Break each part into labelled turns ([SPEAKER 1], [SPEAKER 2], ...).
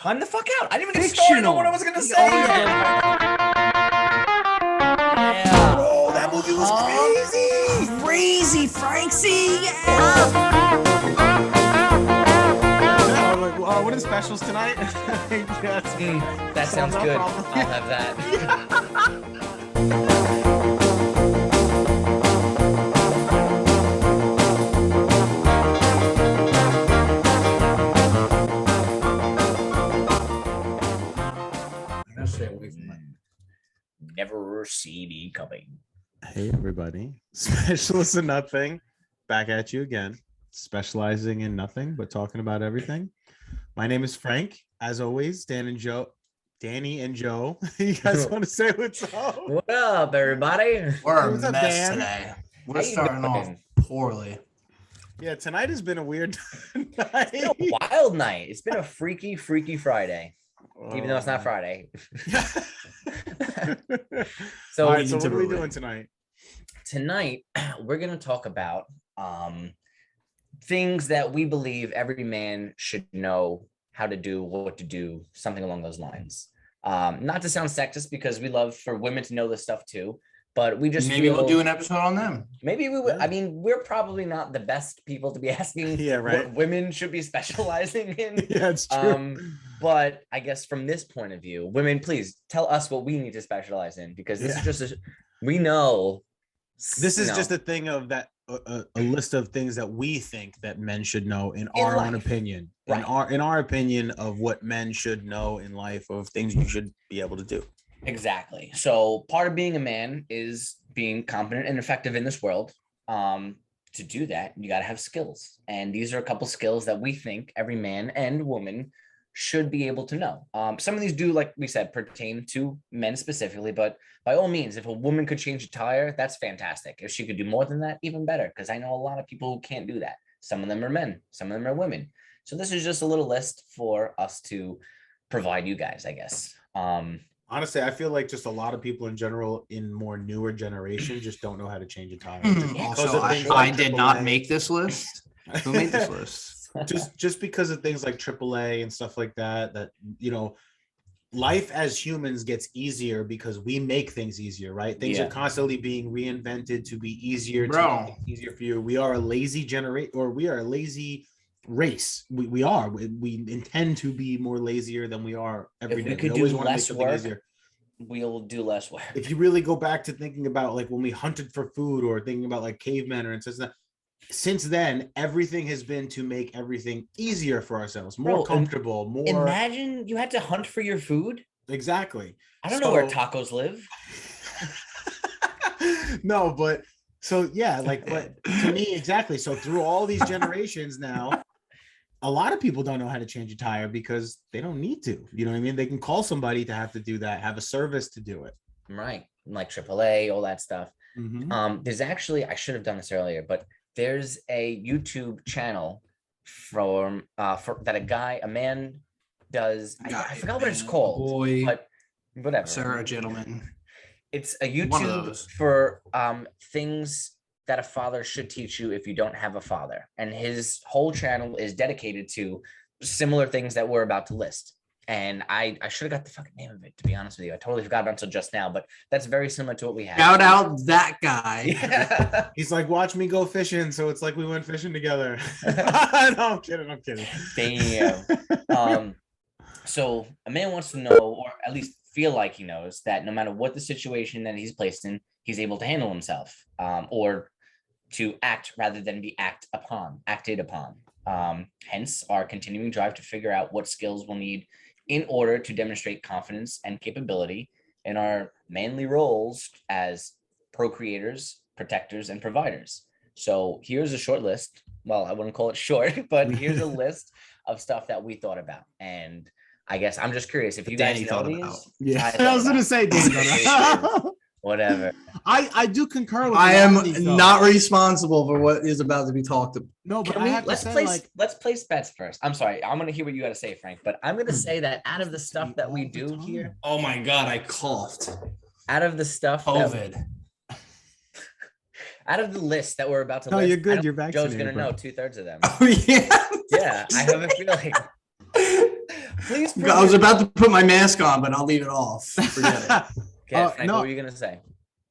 [SPEAKER 1] Time the fuck out. I didn't even get started on what I was gonna say. Yeah.
[SPEAKER 2] Bro, that movie was crazy.
[SPEAKER 1] Crazy, Frankie. Yeah.
[SPEAKER 2] I was like, what are the specials tonight? Yes.
[SPEAKER 1] That sounds good. I'll have that. Never see me coming.
[SPEAKER 2] Hey everybody, Specialist in Nothing, back at you again, specializing in nothing but talking about everything. My name is Frank. As always, Danny and Joe. You guys want to say what's up?
[SPEAKER 1] What up, everybody?
[SPEAKER 3] We're
[SPEAKER 2] What's
[SPEAKER 3] a
[SPEAKER 2] up,
[SPEAKER 3] mess
[SPEAKER 2] Dan?
[SPEAKER 3] today. We're
[SPEAKER 1] How you
[SPEAKER 3] starting off
[SPEAKER 1] doing?
[SPEAKER 3] poorly.
[SPEAKER 2] Yeah, tonight has been a weird night.
[SPEAKER 1] It's been a wild night. It's been a freaky Friday, even though it's not Friday. So,
[SPEAKER 2] all right, so what are we doing tonight?
[SPEAKER 1] Tonight, we're going to talk about things that we believe every man should know how to do, what to do, something along those lines. Not to sound sexist, because we love for women to know this stuff too, but we just
[SPEAKER 3] Maybe we'll do an episode on them.
[SPEAKER 1] Maybe we would.
[SPEAKER 2] Yeah.
[SPEAKER 1] I mean, we're probably not the best people to be asking what women should be specializing in.
[SPEAKER 2] Yeah, it's true.
[SPEAKER 1] But I guess from this point of view, women, please tell us what we need to specialize in, because this is just we know.
[SPEAKER 2] This is just a thing of that a list of things that we think that men should know in our own opinion,
[SPEAKER 1] right?
[SPEAKER 2] In our opinion of what men should know in life, of things you should be able to do.
[SPEAKER 1] Exactly. So part of being a man is being competent and effective in this world. To do that, you got to have skills, and these are a couple skills that we think every man and woman should be able to know. Some of these do, like we said, pertain to men specifically, but by all means, if a woman could change a tire, that's fantastic. If she could do more than that, even better, because I know a lot of people who can't do that. Some of them are men, some of them are women. So this is just a little list for us to provide you guys, I guess.
[SPEAKER 2] Honestly, I feel like just a lot of people in general in more newer generation just don't know how to change a tire.
[SPEAKER 3] Also, I did not make this list. Who made this list?
[SPEAKER 2] just because of things like AAA and stuff like that, you know, life as humans gets easier because we make things easier, right? Things are constantly being reinvented to be easier, to make it easier for you. We are a lazy we are a lazy race. We intend to be more lazier than we are every day.
[SPEAKER 1] We could do less work. We'll do less work.
[SPEAKER 2] If you really go back to thinking about like when we hunted for food, or thinking about like cavemen, or since then, everything has been to make everything easier for ourselves, more comfortable, more.
[SPEAKER 1] Imagine you had to hunt for your food.
[SPEAKER 2] Exactly.
[SPEAKER 1] I don't know where tacos live.
[SPEAKER 2] No, but so yeah, like, but to me, exactly. So through all these generations now, a lot of people don't know how to change a tire because they don't need to. You know what I mean? They can call somebody to have to do that, have a service to do it.
[SPEAKER 1] Right. Like AAA, all that stuff.
[SPEAKER 2] Mm-hmm.
[SPEAKER 1] There's actually, I should have done this earlier, but there's a YouTube channel from that a man does. I forgot what it's called, but whatever.
[SPEAKER 3] Sir, a gentleman.
[SPEAKER 1] It's a YouTube for things that a father should teach you if you don't have a father, and his whole channel is dedicated to similar things that we're about to list. And I should have got the fucking name of it, to be honest with you. I totally forgot about it until just now, but that's very similar to what we have.
[SPEAKER 3] Shout out that guy.
[SPEAKER 1] Yeah.
[SPEAKER 2] He's like, watch me go fishing. So it's like we went fishing together. No, I'm kidding.
[SPEAKER 1] Damn. So a man wants to know, or at least feel like he knows, that no matter what the situation that he's placed in, he's able to handle himself, or to act rather than be acted upon. Hence our continuing drive to figure out what skills we'll need in order to demonstrate confidence and capability in our manly roles as procreators, protectors, and providers. So here's a short list. Well, I wouldn't call it short, but here's a list of stuff that we thought about. And I guess I'm just curious if you guys know these.
[SPEAKER 2] Yeah, I was going to say,
[SPEAKER 1] whatever.
[SPEAKER 2] I do concur with.
[SPEAKER 3] I am not responsible for what is about to be talked about.
[SPEAKER 2] No, but
[SPEAKER 1] let's place bets first. I'm sorry. I'm gonna hear what you got to say, Frank. But I'm gonna say that out of the stuff that we do here,
[SPEAKER 3] oh my god, I coughed.
[SPEAKER 1] Out of the stuff,
[SPEAKER 3] COVID.
[SPEAKER 1] Out of the list that we're about to list,
[SPEAKER 2] no, you're good. You're vaccinated.
[SPEAKER 1] Joe's gonna know 2/3 of them.
[SPEAKER 3] Oh yeah.
[SPEAKER 1] Yeah, I have a feeling. Please.
[SPEAKER 3] I was about to put my mask on, but I'll leave it off. Forget it.
[SPEAKER 1] Okay, Frank,
[SPEAKER 2] no.
[SPEAKER 1] what were you gonna say?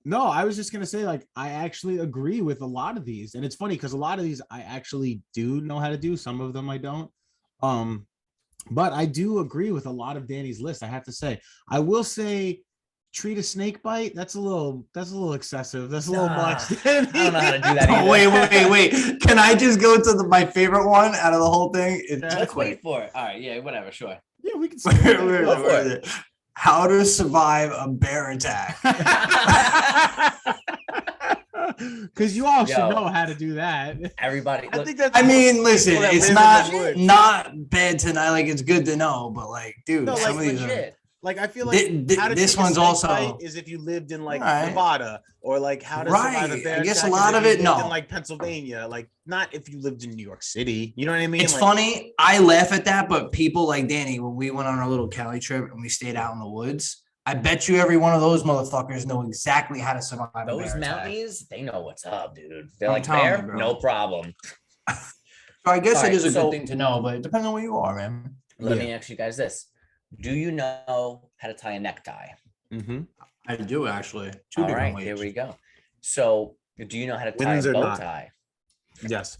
[SPEAKER 2] No, I was just gonna say, like, I actually agree with a lot of these, and it's funny because a lot of these I actually do know how to do. Some of them I don't. But I do agree with a lot of Danny's list. I have to say, I will say, treat a snake bite. That's a little excessive. That's a little much.
[SPEAKER 1] I don't know how to do that either.
[SPEAKER 3] Wait. Can I just go to my favorite one out of the whole thing?
[SPEAKER 1] Let's wait for it. All right, yeah, whatever, sure.
[SPEAKER 2] Yeah, we can.
[SPEAKER 1] Go for it.
[SPEAKER 3] How to survive a bear attack.
[SPEAKER 2] Because you all should know how to do that.
[SPEAKER 1] Everybody,
[SPEAKER 2] I
[SPEAKER 1] look,
[SPEAKER 2] think that's.
[SPEAKER 3] I mean, listen,
[SPEAKER 2] People that
[SPEAKER 3] it's
[SPEAKER 2] live in the woods.
[SPEAKER 3] not bad tonight. Like, it's good to know, but like, dude,
[SPEAKER 2] No,
[SPEAKER 3] some
[SPEAKER 2] like,
[SPEAKER 3] of these are,
[SPEAKER 1] legit.
[SPEAKER 2] Like, I feel like how to
[SPEAKER 3] this
[SPEAKER 2] take a
[SPEAKER 3] one's
[SPEAKER 2] snake
[SPEAKER 3] also
[SPEAKER 2] bite is if you lived in like
[SPEAKER 3] Right.
[SPEAKER 2] Nevada, or like how to survive a
[SPEAKER 3] Right.
[SPEAKER 2] bear
[SPEAKER 3] I guess a
[SPEAKER 2] attack is
[SPEAKER 3] lot
[SPEAKER 2] if
[SPEAKER 3] of
[SPEAKER 2] you
[SPEAKER 3] it,
[SPEAKER 2] lived
[SPEAKER 3] no.
[SPEAKER 2] in like Pennsylvania, like not if you lived in New York City. You know what I mean?
[SPEAKER 3] It's
[SPEAKER 2] Like,
[SPEAKER 3] funny. I laugh at that, but people like Danny, when we went on our little Cali trip and we stayed out in the woods, I bet you every one of those motherfuckers know exactly how to survive a
[SPEAKER 1] Those
[SPEAKER 3] bear attack.
[SPEAKER 1] Mounties, they know what's up, dude. They're
[SPEAKER 3] I'm
[SPEAKER 1] like,
[SPEAKER 3] telling
[SPEAKER 1] bear,
[SPEAKER 3] you, bro.
[SPEAKER 1] no problem.
[SPEAKER 3] So I guess
[SPEAKER 1] All
[SPEAKER 3] it is
[SPEAKER 1] right,
[SPEAKER 3] a
[SPEAKER 1] so-
[SPEAKER 3] good thing to know, but it depends on where you are, man.
[SPEAKER 1] Let
[SPEAKER 2] Yeah.
[SPEAKER 1] me ask you guys this: do you know how to tie a necktie?
[SPEAKER 2] mm-hmm.
[SPEAKER 3] I do actually. Two
[SPEAKER 1] All
[SPEAKER 3] different
[SPEAKER 1] right,
[SPEAKER 3] ways.
[SPEAKER 1] here we go. So, do you know how to tie
[SPEAKER 2] Wins
[SPEAKER 1] a
[SPEAKER 2] or
[SPEAKER 1] bow
[SPEAKER 2] not?
[SPEAKER 1] tie?
[SPEAKER 2] Yes.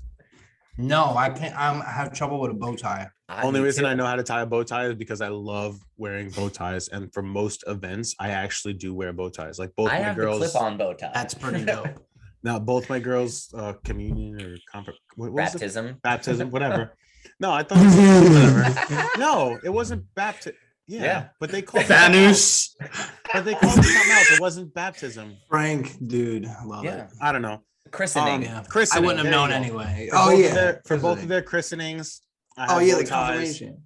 [SPEAKER 3] No, I can't. I have trouble with a bow tie.
[SPEAKER 2] Only
[SPEAKER 1] Me
[SPEAKER 2] reason
[SPEAKER 1] too.
[SPEAKER 2] I know how to tie a bow tie is because I love wearing bow ties, and for most events, I actually do wear bow ties. Like both
[SPEAKER 1] I
[SPEAKER 2] my
[SPEAKER 1] have the
[SPEAKER 2] girls.
[SPEAKER 1] clip-on bow tie.
[SPEAKER 3] That's pretty dope.
[SPEAKER 2] Now, both my girls, communion or what was it?
[SPEAKER 1] Baptism.
[SPEAKER 2] Baptism, whatever. No, I thought it was whatever. No, it wasn't baptism. Yeah,
[SPEAKER 1] Yeah.
[SPEAKER 2] but they called it something else.
[SPEAKER 3] Thanos.
[SPEAKER 2] But they called it something else. It wasn't baptism.
[SPEAKER 3] Frank, dude, I love
[SPEAKER 1] Yeah.
[SPEAKER 3] it.
[SPEAKER 2] I don't know.
[SPEAKER 1] Christening.
[SPEAKER 3] Yeah. I
[SPEAKER 2] Christening,
[SPEAKER 3] wouldn't have
[SPEAKER 2] there you
[SPEAKER 3] known
[SPEAKER 2] go.
[SPEAKER 3] anyway.
[SPEAKER 2] For
[SPEAKER 3] Oh
[SPEAKER 2] both of
[SPEAKER 3] yeah,
[SPEAKER 2] their- for both
[SPEAKER 3] Christening.
[SPEAKER 2] of their christenings. I
[SPEAKER 3] Oh
[SPEAKER 2] have
[SPEAKER 3] yeah,
[SPEAKER 2] bow
[SPEAKER 3] the
[SPEAKER 2] ties.
[SPEAKER 3] confirmation.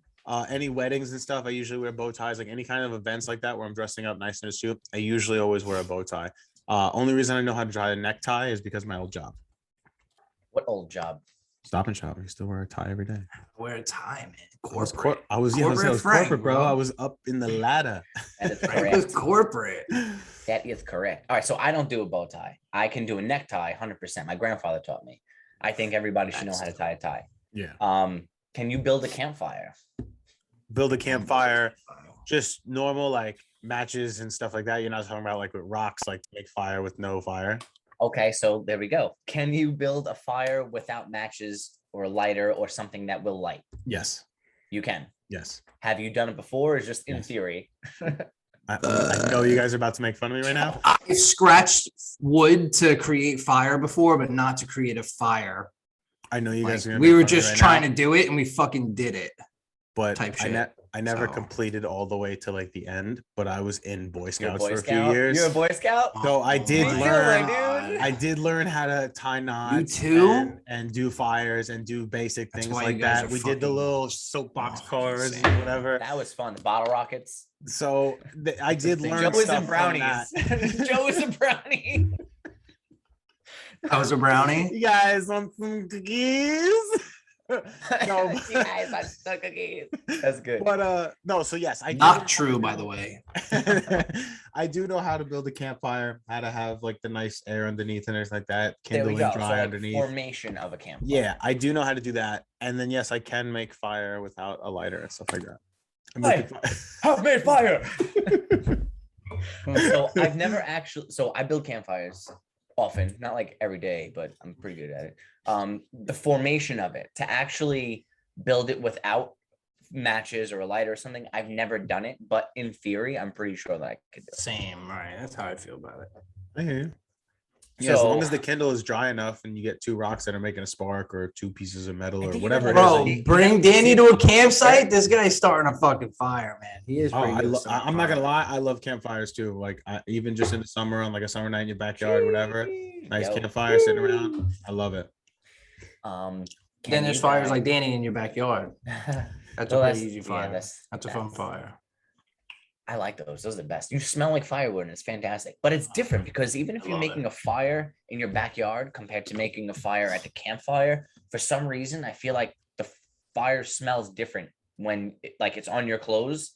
[SPEAKER 2] Any weddings and stuff, I usually wear bow ties. Like any kind of events like that where I'm dressing up nice in a suit, I usually always wear a bow tie. Only reason I know how to tie a necktie is because of my old job.
[SPEAKER 1] What old job?
[SPEAKER 2] Stop and Shop. I still wear a tie every day.
[SPEAKER 3] Wear a tie, man.
[SPEAKER 2] I was
[SPEAKER 3] Corporate.
[SPEAKER 2] I was
[SPEAKER 3] Corporate Frank,
[SPEAKER 2] corporate, bro.
[SPEAKER 3] bro.
[SPEAKER 2] I was up in the ladder.
[SPEAKER 1] That is
[SPEAKER 3] Frank was
[SPEAKER 1] correct.
[SPEAKER 3] corporate.
[SPEAKER 1] That is correct. All right, so I don't do a bow tie. I can do a necktie 100%. My grandfather taught me. I think everybody should know how to tie a tie.
[SPEAKER 2] Yeah.
[SPEAKER 1] Can you build a campfire?
[SPEAKER 2] Build a campfire, just normal like matches and stuff like that. You're not talking about like with rocks, like to make fire with no fire.
[SPEAKER 1] Okay, so there we go. Can you build a fire without matches or a lighter or something that will light?
[SPEAKER 2] Yes.
[SPEAKER 1] You can.
[SPEAKER 2] Yes.
[SPEAKER 1] Have you done it before or just in
[SPEAKER 2] Yes.
[SPEAKER 1] theory?
[SPEAKER 2] I know you guys are about to make fun of me right now.
[SPEAKER 3] I've scratched wood to create fire before, but not to create a fire.
[SPEAKER 2] I know you
[SPEAKER 3] Like,
[SPEAKER 2] guys are gonna
[SPEAKER 3] we
[SPEAKER 2] make
[SPEAKER 3] were
[SPEAKER 2] fun of me
[SPEAKER 3] just
[SPEAKER 2] right
[SPEAKER 3] trying
[SPEAKER 2] now,
[SPEAKER 3] to do it and we fucking did it.
[SPEAKER 2] but
[SPEAKER 3] type
[SPEAKER 2] I,
[SPEAKER 3] shit.
[SPEAKER 2] I never
[SPEAKER 3] So-
[SPEAKER 2] completed all the way to like the end, but I was in Boy
[SPEAKER 1] You're a
[SPEAKER 2] Scouts
[SPEAKER 1] Boy
[SPEAKER 2] for a
[SPEAKER 1] Scout?
[SPEAKER 2] few years.
[SPEAKER 1] You're a Boy Scout?
[SPEAKER 2] So I did
[SPEAKER 1] Me too,
[SPEAKER 2] learn.
[SPEAKER 1] my dude.
[SPEAKER 2] I did learn how to tie knots.
[SPEAKER 3] too?
[SPEAKER 2] And do fires and do basic
[SPEAKER 3] That's
[SPEAKER 2] things
[SPEAKER 3] why
[SPEAKER 2] like
[SPEAKER 3] you guys
[SPEAKER 2] that.
[SPEAKER 3] are
[SPEAKER 2] We did the
[SPEAKER 3] fucking-
[SPEAKER 2] little soapbox
[SPEAKER 3] Oh,
[SPEAKER 2] cars
[SPEAKER 3] insane.
[SPEAKER 2] and whatever.
[SPEAKER 1] That was fun. The bottle rockets.
[SPEAKER 2] So I did learn
[SPEAKER 1] Joe is
[SPEAKER 2] stuff
[SPEAKER 1] a
[SPEAKER 2] from
[SPEAKER 1] brownies.
[SPEAKER 2] that.
[SPEAKER 1] Joe is a brownie.
[SPEAKER 3] That was a brownie.
[SPEAKER 2] You guys want some cookies? No,
[SPEAKER 1] You guys are so cookies. That's good.
[SPEAKER 2] but no. So yes, I
[SPEAKER 3] Not true, by the way.
[SPEAKER 2] I do know how to build a campfire, how to have like the nice air underneath and everything like that,
[SPEAKER 1] There we
[SPEAKER 2] kindling
[SPEAKER 1] go. So,
[SPEAKER 2] dry
[SPEAKER 1] like,
[SPEAKER 2] underneath.
[SPEAKER 1] formation of a campfire.
[SPEAKER 2] Yeah, I do know how to do that. And then yes, I can make fire without a lighter and stuff like that. I'm
[SPEAKER 1] Hey.
[SPEAKER 2] making fire.
[SPEAKER 1] I've made fire. So I've never actually. So I build campfires often, not like every day, but I'm pretty good at it. The formation of it to actually build it without matches or a lighter or something. I've never done it, but in theory, I'm pretty sure that I could do it.
[SPEAKER 3] Same, right? That's how I feel about it.
[SPEAKER 2] I hear you. Yeah, as long
[SPEAKER 1] So-
[SPEAKER 2] as the kindle is dry enough and you get two rocks that are making a spark or two pieces of metal
[SPEAKER 1] I
[SPEAKER 2] or
[SPEAKER 1] think you
[SPEAKER 2] whatever it
[SPEAKER 1] gotta-
[SPEAKER 2] is.
[SPEAKER 3] Bro, bring Danny to a campsite. This guy's starting a fucking fire, man. He is
[SPEAKER 2] Oh,
[SPEAKER 3] pretty good. at starting
[SPEAKER 2] I'm not gonna
[SPEAKER 3] fire.
[SPEAKER 2] lie. I love campfires too. Like even just in the summer on like a summer night in your backyard, whatever. Nice
[SPEAKER 1] Yo.
[SPEAKER 2] campfire sitting around. I love it.
[SPEAKER 1] Can
[SPEAKER 3] Then there's
[SPEAKER 1] you
[SPEAKER 3] fires
[SPEAKER 1] guys-
[SPEAKER 3] like Danny in your backyard. That's
[SPEAKER 1] Well,
[SPEAKER 3] a pretty easy
[SPEAKER 1] yeah,
[SPEAKER 3] fire.
[SPEAKER 1] that's
[SPEAKER 3] That's a fun fire.
[SPEAKER 1] I like those. Those are the best. You smell like firewood and it's fantastic. But it's different because even if
[SPEAKER 3] I
[SPEAKER 1] you're
[SPEAKER 3] love
[SPEAKER 1] making a fire in your backyard compared to making a fire at the campfire, for some reason I feel like the fire smells different when like it's on your clothes.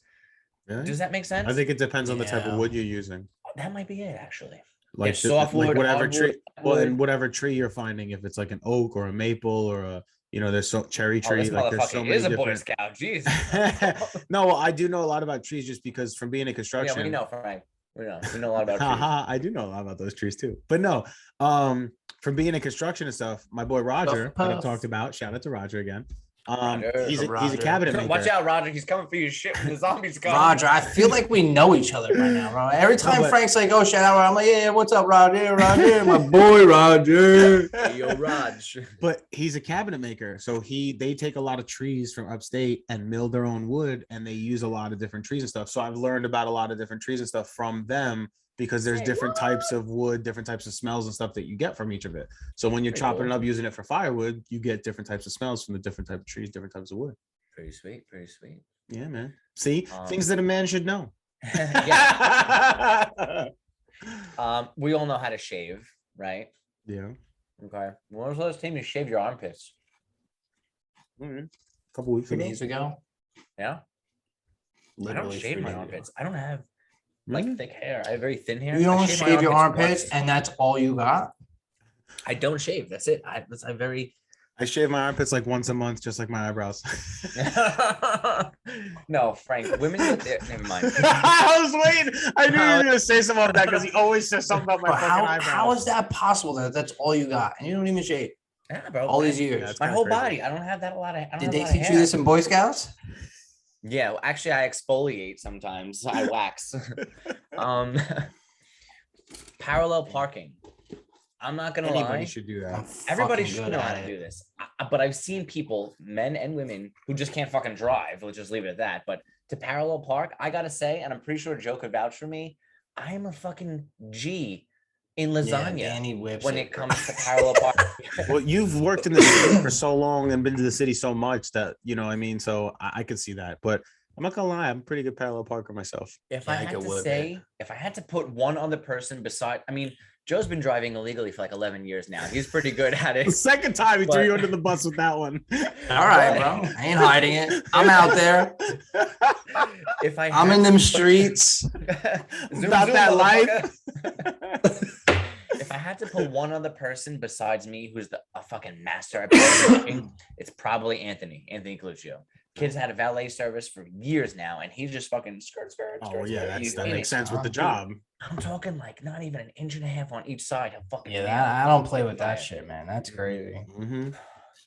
[SPEAKER 2] Really?
[SPEAKER 1] Does that make sense?
[SPEAKER 2] I think it depends on the type of
[SPEAKER 3] Yeah.
[SPEAKER 2] wood you're using.
[SPEAKER 1] That might be it actually.
[SPEAKER 2] Like,
[SPEAKER 1] Yeah, softwood,
[SPEAKER 2] whatever
[SPEAKER 1] hardwood,
[SPEAKER 2] tree. Well,
[SPEAKER 1] wood.
[SPEAKER 2] and whatever tree you're finding, if it's like an oak or a maple or a You know, there's so cherry
[SPEAKER 1] Oh, this
[SPEAKER 2] trees. Like there's so
[SPEAKER 1] motherfucker
[SPEAKER 2] many
[SPEAKER 1] is a Boy
[SPEAKER 2] different.
[SPEAKER 1] Scout. Jesus.
[SPEAKER 2] No, well, I do know a lot about trees just because from being in
[SPEAKER 1] Yeah,
[SPEAKER 2] construction.
[SPEAKER 1] we know, Frank. We know a lot about trees.
[SPEAKER 2] Haha, I do know a lot about those trees too. But no, from being in construction and stuff, my boy Roger that I've
[SPEAKER 3] puff.
[SPEAKER 2] talked about. Shout out to Roger again.
[SPEAKER 1] Roger.
[SPEAKER 2] He's a
[SPEAKER 3] Roger.
[SPEAKER 2] cabinet maker.
[SPEAKER 1] Watch out, Roger. He's coming for your shit when the zombies come.
[SPEAKER 3] Roger, I feel like we know each other right now, bro. Every time
[SPEAKER 2] but-
[SPEAKER 3] Frank's like, "Oh, shout out," I'm like, "Yeah, what's up, Roger? Roger, my boy, Roger."
[SPEAKER 1] Yo, Raj.
[SPEAKER 2] But he's a cabinet maker, so they take a lot of trees from upstate and mill their own wood, and they use a lot of different trees and stuff. So I've learned about a lot of different trees and stuff from them because there's different types of wood, different types of smells and stuff that you get from each of it. So when you're
[SPEAKER 1] Pretty
[SPEAKER 2] chopping
[SPEAKER 1] cool.
[SPEAKER 2] it up using it for firewood, you get different types of smells from the different type of trees, different types of wood.
[SPEAKER 1] Pretty sweet. Pretty sweet.
[SPEAKER 2] Yeah, man. See,
[SPEAKER 1] Um,
[SPEAKER 2] things that a man should know.
[SPEAKER 1] Yeah. We all know how to shave, right?
[SPEAKER 2] Yeah.
[SPEAKER 1] Okay. When was the last time you shaved your armpits?
[SPEAKER 2] A couple weeks
[SPEAKER 3] 3
[SPEAKER 2] ago.
[SPEAKER 3] days ago.
[SPEAKER 1] Yeah. I don't
[SPEAKER 3] Literally
[SPEAKER 1] shave
[SPEAKER 3] 3
[SPEAKER 1] my
[SPEAKER 3] days ago.
[SPEAKER 1] armpits. I don't have like
[SPEAKER 2] Really?
[SPEAKER 1] thick hair. I have very thin hair.
[SPEAKER 3] You
[SPEAKER 1] I
[SPEAKER 3] don't
[SPEAKER 1] shave my
[SPEAKER 3] shave your
[SPEAKER 1] armpits
[SPEAKER 3] armpits,
[SPEAKER 1] once.
[SPEAKER 3] and that's all you got.
[SPEAKER 1] I don't shave. That's it. That's a very
[SPEAKER 2] I shave my armpits like once a month, just like my eyebrows.
[SPEAKER 1] no, Frank. Women with their never mind.
[SPEAKER 2] I was waiting. I knew you were gonna say something about that because he always says something about my
[SPEAKER 3] Bro,
[SPEAKER 2] fucking eyebrows.
[SPEAKER 3] how is that possible that that's all you got and you don't even shave
[SPEAKER 1] Yeah, bro.
[SPEAKER 3] all these
[SPEAKER 2] Yeah,
[SPEAKER 3] years?
[SPEAKER 2] it's
[SPEAKER 1] My
[SPEAKER 2] kinda
[SPEAKER 1] whole
[SPEAKER 2] crazy.
[SPEAKER 1] body. I don't have that a lot of. I don't
[SPEAKER 3] Did
[SPEAKER 1] have
[SPEAKER 3] they
[SPEAKER 1] a lot of
[SPEAKER 3] teach you
[SPEAKER 1] hair.
[SPEAKER 3] this in Boy Scouts?
[SPEAKER 1] Yeah, well, actually, I exfoliate sometimes. I wax. um, parallel parking. I'm not gonna
[SPEAKER 2] Anybody
[SPEAKER 1] lie.
[SPEAKER 2] should do
[SPEAKER 3] I'm
[SPEAKER 2] that.
[SPEAKER 1] Everybody
[SPEAKER 3] fucking
[SPEAKER 1] should
[SPEAKER 3] good
[SPEAKER 1] know
[SPEAKER 3] at
[SPEAKER 1] how to
[SPEAKER 3] it.
[SPEAKER 1] do this. But I've seen people, men and women, who just can't fucking drive. Let's just leave it at that. But to parallel park, I gotta say, and I'm pretty sure Joe could vouch for me, I am a fucking G in
[SPEAKER 3] Yeah,
[SPEAKER 1] lasagna
[SPEAKER 3] Danny whips
[SPEAKER 1] when
[SPEAKER 3] it.
[SPEAKER 1] it comes to parallel parking.
[SPEAKER 2] Well, you've worked in the city for so long and been to the city so much that you know what I mean. So I could see that. But I'm not gonna lie, I'm a pretty good parallel parker myself.
[SPEAKER 1] If
[SPEAKER 3] Yeah,
[SPEAKER 1] I
[SPEAKER 3] I
[SPEAKER 1] had
[SPEAKER 3] could
[SPEAKER 1] to
[SPEAKER 3] whip it.
[SPEAKER 1] say, if I had to put one other person beside, I mean, Joe's been driving illegally for like 11 years now. He's pretty good at
[SPEAKER 2] The
[SPEAKER 1] it.
[SPEAKER 2] second time he
[SPEAKER 1] But-
[SPEAKER 2] threw you under the bus with that one.
[SPEAKER 3] All right, bro. I ain't hiding it. I'm out there.
[SPEAKER 1] If I
[SPEAKER 3] I'm
[SPEAKER 1] had
[SPEAKER 3] in them
[SPEAKER 1] to-
[SPEAKER 3] streets.
[SPEAKER 2] About that life.
[SPEAKER 1] motherfucker. If I had to put one other person besides me who's a fucking master at parking, it's probably Anthony Coluccio. Kid's had a valet service for years now, and he's just fucking skirt.
[SPEAKER 2] Oh well, yeah,
[SPEAKER 1] He's
[SPEAKER 2] that
[SPEAKER 1] in
[SPEAKER 2] makes
[SPEAKER 1] it.
[SPEAKER 2] sense with the
[SPEAKER 3] Dude.
[SPEAKER 2] job.
[SPEAKER 1] I'm talking like not even an inch and a half on each side. He'll fucking
[SPEAKER 3] Yeah,
[SPEAKER 1] nail
[SPEAKER 3] that,
[SPEAKER 1] it.
[SPEAKER 3] I don't play with that shit, man. That's crazy.
[SPEAKER 2] Mhm.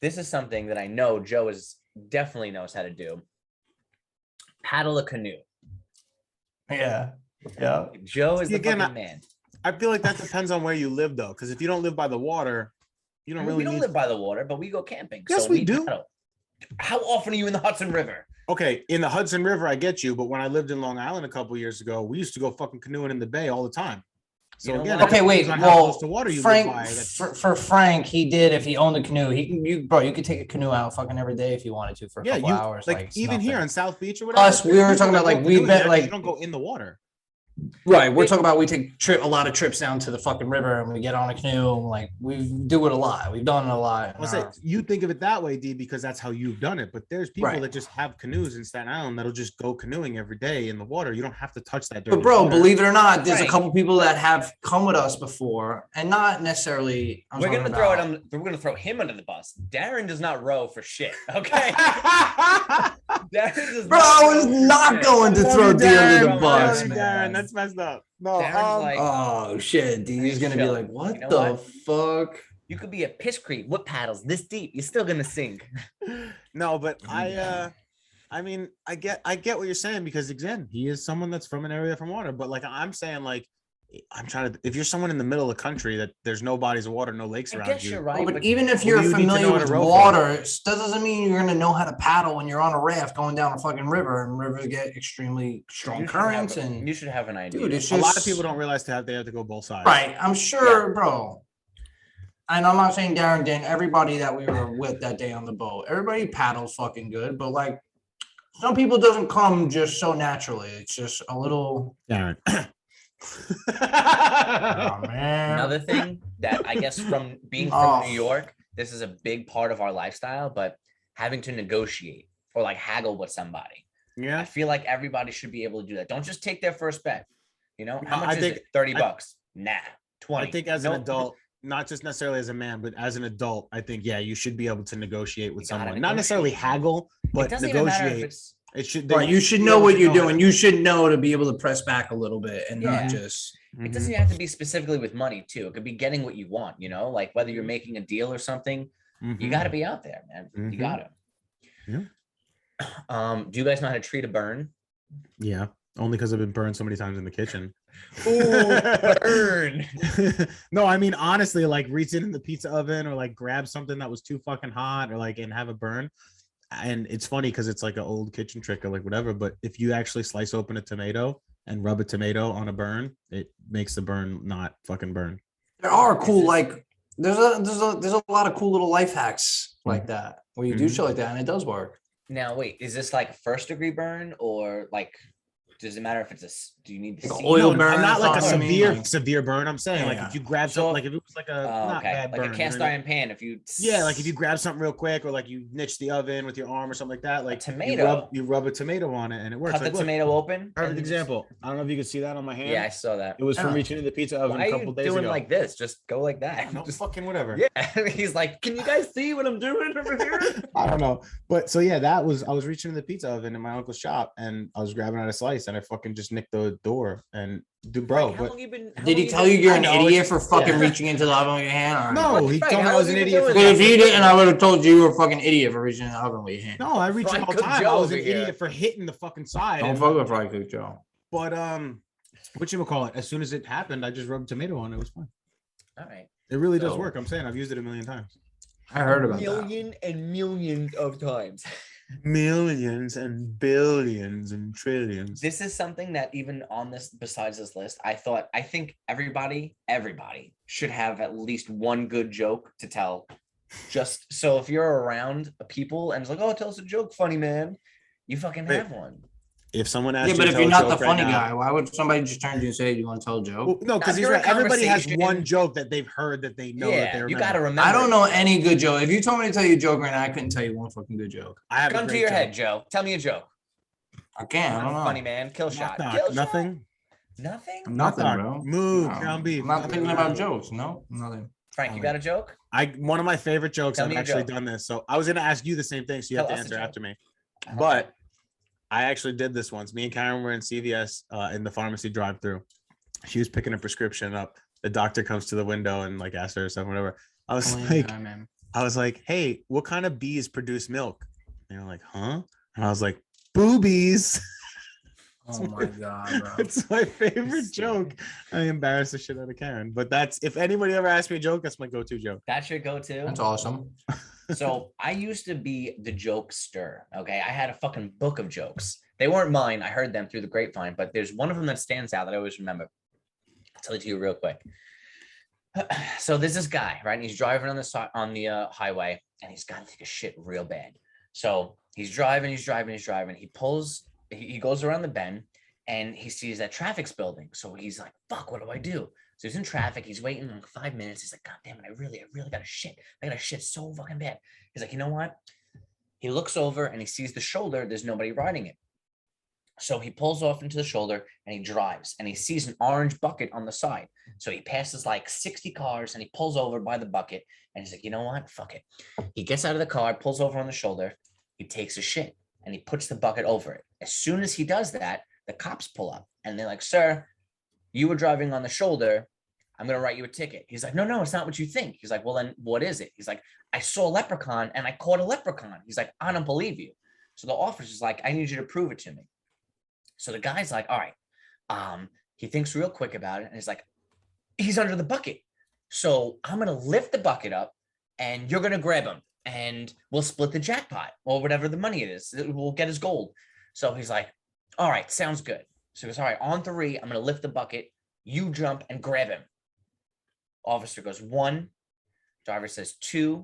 [SPEAKER 1] This is something that I know Joe is definitely knows how to do. Paddle a canoe.
[SPEAKER 3] Yeah. Yeah.
[SPEAKER 1] Joe is
[SPEAKER 2] See,
[SPEAKER 1] the
[SPEAKER 2] again,
[SPEAKER 1] fucking man.
[SPEAKER 2] I feel like that depends on where you live though, because if you don't live by the water, you don't
[SPEAKER 1] I mean,
[SPEAKER 2] really
[SPEAKER 1] we don't
[SPEAKER 2] need.
[SPEAKER 1] live by the water, but we go camping.
[SPEAKER 2] Yes, we do.
[SPEAKER 1] paddle. How often are you in the Hudson River?
[SPEAKER 2] Okay, in the Hudson River, I get you, but when I lived in Long Island a couple years ago, we used to go fucking canoeing in the bay all the time. So
[SPEAKER 1] You know
[SPEAKER 2] again,
[SPEAKER 1] what?
[SPEAKER 2] it
[SPEAKER 3] Okay, wait.
[SPEAKER 2] depends on how
[SPEAKER 3] Well,
[SPEAKER 2] close to water you
[SPEAKER 3] Frank,
[SPEAKER 2] live by. That's-
[SPEAKER 3] for Frank, he did. If he owned a canoe, he can. You could take a canoe out fucking every day if you wanted to for a
[SPEAKER 2] yeah,
[SPEAKER 3] couple
[SPEAKER 2] you
[SPEAKER 3] hours.
[SPEAKER 2] like
[SPEAKER 3] it's
[SPEAKER 2] even here
[SPEAKER 3] nothing.
[SPEAKER 2] on South Beach or whatever.
[SPEAKER 3] Us, we
[SPEAKER 2] there's
[SPEAKER 3] were
[SPEAKER 2] people
[SPEAKER 3] talking
[SPEAKER 2] that
[SPEAKER 3] about, like,
[SPEAKER 2] go
[SPEAKER 3] we
[SPEAKER 2] canoeing
[SPEAKER 3] bet,
[SPEAKER 2] there,
[SPEAKER 3] like-
[SPEAKER 2] you don't go in the water.
[SPEAKER 3] Right, we're talking about we take a lot of trips down to the fucking river and we get on a canoe and like we do it a lot. We've done it a lot. in
[SPEAKER 2] I'll say
[SPEAKER 3] our-
[SPEAKER 2] you think of it that way, D, because that's how you've done it. But there's people
[SPEAKER 3] Right.
[SPEAKER 2] that just have canoes in Staten Island that'll just go canoeing every day in the water. You don't have to touch that dirty
[SPEAKER 3] But bro,
[SPEAKER 2] water.
[SPEAKER 3] believe it or not, there's
[SPEAKER 1] Frank.
[SPEAKER 3] a couple people that have come with us before, and not necessarily. I'm
[SPEAKER 1] We're
[SPEAKER 3] talking
[SPEAKER 1] gonna throw it
[SPEAKER 3] about-
[SPEAKER 1] on. We're gonna throw him under the bus. Darren does not row for shit. Okay. Darren does
[SPEAKER 3] Bro, I was
[SPEAKER 1] row for
[SPEAKER 3] not
[SPEAKER 1] shit.
[SPEAKER 3] going to
[SPEAKER 2] Love
[SPEAKER 3] throw
[SPEAKER 2] you,
[SPEAKER 3] D under
[SPEAKER 2] Darren.
[SPEAKER 3] the
[SPEAKER 1] Love
[SPEAKER 3] bus,
[SPEAKER 2] Love you,
[SPEAKER 3] man.
[SPEAKER 2] Darren. That's messed up. No,
[SPEAKER 1] Darren's like,
[SPEAKER 3] Oh shit, D, he's gonna be
[SPEAKER 1] chill.
[SPEAKER 3] like, what
[SPEAKER 1] You know
[SPEAKER 3] the
[SPEAKER 1] what?
[SPEAKER 3] fuck?
[SPEAKER 1] you could be a piss creek with paddles this deep. You're still gonna sink.
[SPEAKER 2] no, but I mean, I get what you're saying because again, he is someone that's from an area from water. But like I'm saying, like I'm trying to. If you're someone in the middle of the country that there's no bodies of water, no lakes
[SPEAKER 1] I
[SPEAKER 2] around
[SPEAKER 1] guess
[SPEAKER 2] you.
[SPEAKER 1] you're
[SPEAKER 3] Oh,
[SPEAKER 1] right.
[SPEAKER 3] but even if
[SPEAKER 2] Well,
[SPEAKER 3] you're
[SPEAKER 2] you need to
[SPEAKER 3] familiar
[SPEAKER 2] know how to
[SPEAKER 3] with
[SPEAKER 2] row for
[SPEAKER 3] water, that doesn't mean you're gonna know how to paddle when you're on a raft going down a fucking river, and rivers get extremely strong
[SPEAKER 1] you should have
[SPEAKER 3] currents.
[SPEAKER 1] a-
[SPEAKER 3] And
[SPEAKER 1] you should have an idea.
[SPEAKER 3] dude, it's
[SPEAKER 2] A lot of
[SPEAKER 3] just-
[SPEAKER 2] people don't realize they have to go both sides.
[SPEAKER 3] Right, I'm sure, bro. And I'm not saying Darren didn't. Everybody that we were with that day on the boat, everybody paddles fucking good, but like some people doesn't come just so naturally. It's just a little.
[SPEAKER 2] Darren.
[SPEAKER 3] Oh man.
[SPEAKER 1] Another thing that I guess from being from
[SPEAKER 3] Oh.
[SPEAKER 1] New York, this is a big part of our lifestyle, but having to negotiate or like haggle with somebody. I
[SPEAKER 2] Yeah.
[SPEAKER 1] feel like everybody should be able to do that. Don't just take their first bet. You know, how
[SPEAKER 2] No,
[SPEAKER 1] much
[SPEAKER 2] I
[SPEAKER 1] is
[SPEAKER 2] think-
[SPEAKER 1] it? 30
[SPEAKER 2] I-
[SPEAKER 1] bucks. Nah, 20.
[SPEAKER 2] I think as an
[SPEAKER 1] Don't-
[SPEAKER 2] adult, not just necessarily as a man, but as an adult, I think, yeah, you should be able to negotiate with
[SPEAKER 1] You gotta
[SPEAKER 2] someone. Not necessarily
[SPEAKER 1] negotiate.
[SPEAKER 2] haggle,
[SPEAKER 1] It
[SPEAKER 2] but
[SPEAKER 1] doesn't even matter if
[SPEAKER 2] negotiate.
[SPEAKER 1] it's
[SPEAKER 2] It should.
[SPEAKER 3] Right, you should know what you're doing. You should know to be able to press back a little bit and
[SPEAKER 1] Yeah.
[SPEAKER 3] not just.
[SPEAKER 1] it doesn't have to be specifically with money too. It could be getting what you want, you know, like whether you're making a deal or something, you got to be out there, man. You got to.
[SPEAKER 2] Yeah.
[SPEAKER 1] Do you guys know how to treat a burn?
[SPEAKER 2] Yeah, only because I've been burned so many times in the kitchen.
[SPEAKER 1] Ooh, burn.
[SPEAKER 2] No, I mean honestly, like reach in the pizza oven or like grab something that was too fucking hot or like and have a burn. And it's funny because it's like an old kitchen trick or like whatever. But if you actually slice open a tomato and rub a tomato on a burn, it makes the burn not fucking burn.
[SPEAKER 3] There are cool like there's a lot of cool little life hacks like that where you do shit like that and it does work.
[SPEAKER 1] Now, wait, is this like a first degree burn or like, does it matter if it's do you need the
[SPEAKER 3] Like
[SPEAKER 1] seed?
[SPEAKER 3] oil
[SPEAKER 2] No,
[SPEAKER 3] burn,
[SPEAKER 2] not like a
[SPEAKER 3] something,
[SPEAKER 2] severe
[SPEAKER 3] like-
[SPEAKER 2] severe burn. I'm saying like
[SPEAKER 3] Yeah.
[SPEAKER 2] if you grab
[SPEAKER 1] So-
[SPEAKER 2] something, like if it was like a not
[SPEAKER 1] okay,
[SPEAKER 2] bad
[SPEAKER 1] like
[SPEAKER 2] burn,
[SPEAKER 1] a cast
[SPEAKER 2] you know what I mean?
[SPEAKER 1] iron pan. If you
[SPEAKER 2] Yeah, like if you grab something real quick or like you niche the oven with your arm or something like that, like
[SPEAKER 1] tomato.
[SPEAKER 2] you rub a tomato on it and it works.
[SPEAKER 1] cut
[SPEAKER 2] Like,
[SPEAKER 1] the
[SPEAKER 2] look,
[SPEAKER 1] tomato open.
[SPEAKER 2] perfect
[SPEAKER 1] and
[SPEAKER 2] example. I don't know if you can see that on my hand.
[SPEAKER 1] Yeah, I saw that.
[SPEAKER 2] It was from
[SPEAKER 3] Oh.
[SPEAKER 2] reaching into the pizza oven
[SPEAKER 1] Why
[SPEAKER 2] a
[SPEAKER 1] are
[SPEAKER 2] couple
[SPEAKER 1] you
[SPEAKER 2] days
[SPEAKER 1] doing
[SPEAKER 2] ago.
[SPEAKER 1] like this? Just go like that.
[SPEAKER 2] No,
[SPEAKER 1] Just-
[SPEAKER 2] fucking whatever.
[SPEAKER 1] yeah, he's like, can you guys see what I'm doing over here?
[SPEAKER 2] I don't know. But so yeah, I was reaching in the pizza oven in my uncle's shop and I was grabbing out a slice and I fucking just nicked the door and dude, bro.
[SPEAKER 1] Wait, how
[SPEAKER 2] But
[SPEAKER 1] long you been? how
[SPEAKER 3] Did
[SPEAKER 1] long
[SPEAKER 3] he
[SPEAKER 1] you
[SPEAKER 3] tell
[SPEAKER 1] been-
[SPEAKER 3] you you're an
[SPEAKER 2] I know,
[SPEAKER 3] idiot
[SPEAKER 2] it's-
[SPEAKER 3] for fucking
[SPEAKER 2] yeah.
[SPEAKER 3] reaching into the oven with your hand? Or
[SPEAKER 2] no, he
[SPEAKER 1] Right,
[SPEAKER 2] told me
[SPEAKER 1] how
[SPEAKER 2] I was
[SPEAKER 1] long
[SPEAKER 2] an
[SPEAKER 1] you been
[SPEAKER 2] idiot. For
[SPEAKER 1] doing
[SPEAKER 3] Because if
[SPEAKER 1] that?
[SPEAKER 3] you didn't, I would have told you you were a fucking idiot for reaching in the oven with your hand.
[SPEAKER 2] No, I reach
[SPEAKER 1] Fry
[SPEAKER 2] in all
[SPEAKER 1] Cook
[SPEAKER 2] the time.
[SPEAKER 1] Joe
[SPEAKER 2] I was
[SPEAKER 1] over
[SPEAKER 2] an
[SPEAKER 1] here.
[SPEAKER 2] idiot for hitting the fucking side.
[SPEAKER 3] Don't
[SPEAKER 2] and-
[SPEAKER 3] fuck with Fry Cook Joe.
[SPEAKER 2] But whatchamacallit, as soon as it happened, I just rubbed tomato on it. It was fine.
[SPEAKER 1] All right.
[SPEAKER 2] It really does
[SPEAKER 1] So-
[SPEAKER 2] work. I'm saying I've used it a million times.
[SPEAKER 3] I heard about that.
[SPEAKER 1] Million and millions of times.
[SPEAKER 2] Millions and billions and trillions.
[SPEAKER 1] This is something that even on this, besides this list, I think everybody should have at least one good joke to tell. Just so if you're around people and it's like, oh, tell us a joke, funny man, you fucking
[SPEAKER 2] Wait.
[SPEAKER 1] have one.
[SPEAKER 2] If someone asks
[SPEAKER 3] Yeah,
[SPEAKER 2] you
[SPEAKER 3] but
[SPEAKER 2] to
[SPEAKER 3] if
[SPEAKER 2] tell
[SPEAKER 3] you're
[SPEAKER 2] a
[SPEAKER 3] not the
[SPEAKER 2] joke right
[SPEAKER 3] funny
[SPEAKER 2] now-
[SPEAKER 3] guy, why would somebody just turn to you and say, "Do you want to tell a joke?"
[SPEAKER 2] Well, no, because
[SPEAKER 1] If
[SPEAKER 2] he's
[SPEAKER 1] you're in
[SPEAKER 2] right. Everybody has
[SPEAKER 1] conversation-
[SPEAKER 2] one joke that they've heard that they know that they
[SPEAKER 1] Yeah,
[SPEAKER 2] remember.
[SPEAKER 1] you got to remember.
[SPEAKER 3] I don't know any good joke. If you told me to tell you a joke right now, I couldn't tell you one fucking good joke.
[SPEAKER 2] I have a
[SPEAKER 1] Gun to
[SPEAKER 2] great
[SPEAKER 1] your
[SPEAKER 2] joke.
[SPEAKER 1] head, Joe. Tell me a joke.
[SPEAKER 3] I can't. I don't know.
[SPEAKER 1] Funny man, kill shot.
[SPEAKER 2] Knock,
[SPEAKER 1] Kill
[SPEAKER 2] knock.
[SPEAKER 1] shot?
[SPEAKER 2] Nothing.
[SPEAKER 1] Nothing.
[SPEAKER 3] Nothing,
[SPEAKER 2] Knock,
[SPEAKER 3] bro.
[SPEAKER 2] Moo,
[SPEAKER 3] No.
[SPEAKER 2] ground beef.
[SPEAKER 3] I'm not
[SPEAKER 2] nothing.
[SPEAKER 3] thinking about jokes. No, nothing.
[SPEAKER 1] Frank, you got a joke?
[SPEAKER 2] One of my favorite jokes.
[SPEAKER 1] Tell
[SPEAKER 2] I've
[SPEAKER 1] me a
[SPEAKER 2] actually
[SPEAKER 1] joke.
[SPEAKER 2] done this. So I was gonna ask you the same thing, so you have
[SPEAKER 1] Tell
[SPEAKER 2] to
[SPEAKER 1] us a
[SPEAKER 2] answer
[SPEAKER 1] joke.
[SPEAKER 2] after me. But I actually did this once. Me and Karen were in CVS in the pharmacy drive-through. She was picking a prescription up. The doctor comes to the window and like asks her something, whatever. I was like, hey, what kind of bees produce milk? And they're like, huh? And I was like, boobies.
[SPEAKER 3] Oh my god, bro.
[SPEAKER 2] It's my favorite joke. I embarrassed the shit out of Karen. But that's, if anybody ever asks me a joke, that's my go-to joke.
[SPEAKER 1] That's your go-to.
[SPEAKER 3] That's awesome.
[SPEAKER 1] So I used to be the jokester. Okay. I had a fucking book of jokes. They weren't mine. I heard them through the grapevine, but there's one of them that stands out that I always remember. I'll tell it to you real quick. So there's this guy, right? And he's driving on the highway and he's got to take a shit real bad. So he's driving. He goes around the bend and he sees that traffic's building. So he's like, fuck, what do I do? So he's in traffic. He's waiting like 5 minutes. He's like, God damn it. I really got to shit. I got to shit so fucking bad. He's like, you know what? He looks over and he sees the shoulder. There's nobody riding it. So he pulls off into the shoulder and he drives and he sees an orange bucket on the side. So he passes like 60 cars and he pulls over by the bucket and he's like, you know what? Fuck it. He gets out of the car, pulls over on the shoulder. He takes a shit and he puts the bucket over it. As soon as he does that, the cops pull up and they're like, sir, you were driving on the shoulder. I'm going to write you a ticket. He's like, no, it's not what you think. He's like, well, then what is it? He's like, I saw a leprechaun and I caught a leprechaun. He's like, I don't believe you. So the officer's like, I need you to prove it to me. So the guy's like, all right. He thinks real quick about it and he's like, he's under the bucket. So I'm going to lift the bucket up and you're going to grab him and we'll split the jackpot or whatever the money it is. We'll get his gold. So he's like, all right, sounds good. So he goes, all right, on 3, I'm going to lift the bucket. You jump and grab him. Officer goes 1. Driver says 2.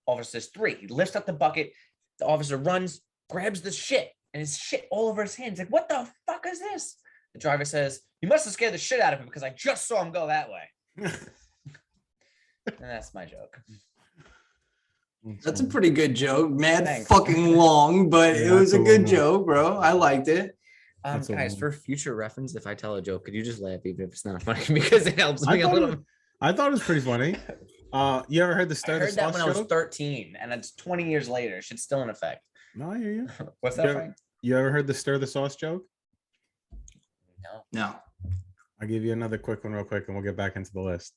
[SPEAKER 1] Officer says 3. He lifts up the bucket. The officer runs, grabs the shit, and his shit all over his hands. Like, what the fuck is this? The driver says, you must have scared the shit out of him because I just saw him go that way. And that's my joke.
[SPEAKER 3] That's a pretty good joke. Mad
[SPEAKER 1] Thanks.
[SPEAKER 3] fucking long, but it
[SPEAKER 2] Yeah,
[SPEAKER 3] was a
[SPEAKER 2] that's a
[SPEAKER 3] good
[SPEAKER 2] long
[SPEAKER 3] joke, bro. I liked it.
[SPEAKER 2] That's a
[SPEAKER 1] Guys,
[SPEAKER 2] one.
[SPEAKER 1] for future reference, if I tell a joke, could you just laugh even if it's not funny because it helps
[SPEAKER 2] I
[SPEAKER 1] me a
[SPEAKER 2] thought
[SPEAKER 1] little?
[SPEAKER 2] it- I thought it was pretty funny. You ever heard the
[SPEAKER 1] I
[SPEAKER 2] stir the
[SPEAKER 1] heard that
[SPEAKER 2] sauce
[SPEAKER 1] when I was
[SPEAKER 2] joke?
[SPEAKER 1] 13, and it's 20 years later. Shit's still in effect.
[SPEAKER 2] No, I hear you.
[SPEAKER 1] What's
[SPEAKER 2] You
[SPEAKER 1] that,
[SPEAKER 2] ever,
[SPEAKER 1] Frank?
[SPEAKER 2] you ever heard the stir the sauce joke?
[SPEAKER 1] No.
[SPEAKER 3] No.
[SPEAKER 2] I'll give you another quick one real quick and we'll get back into the list.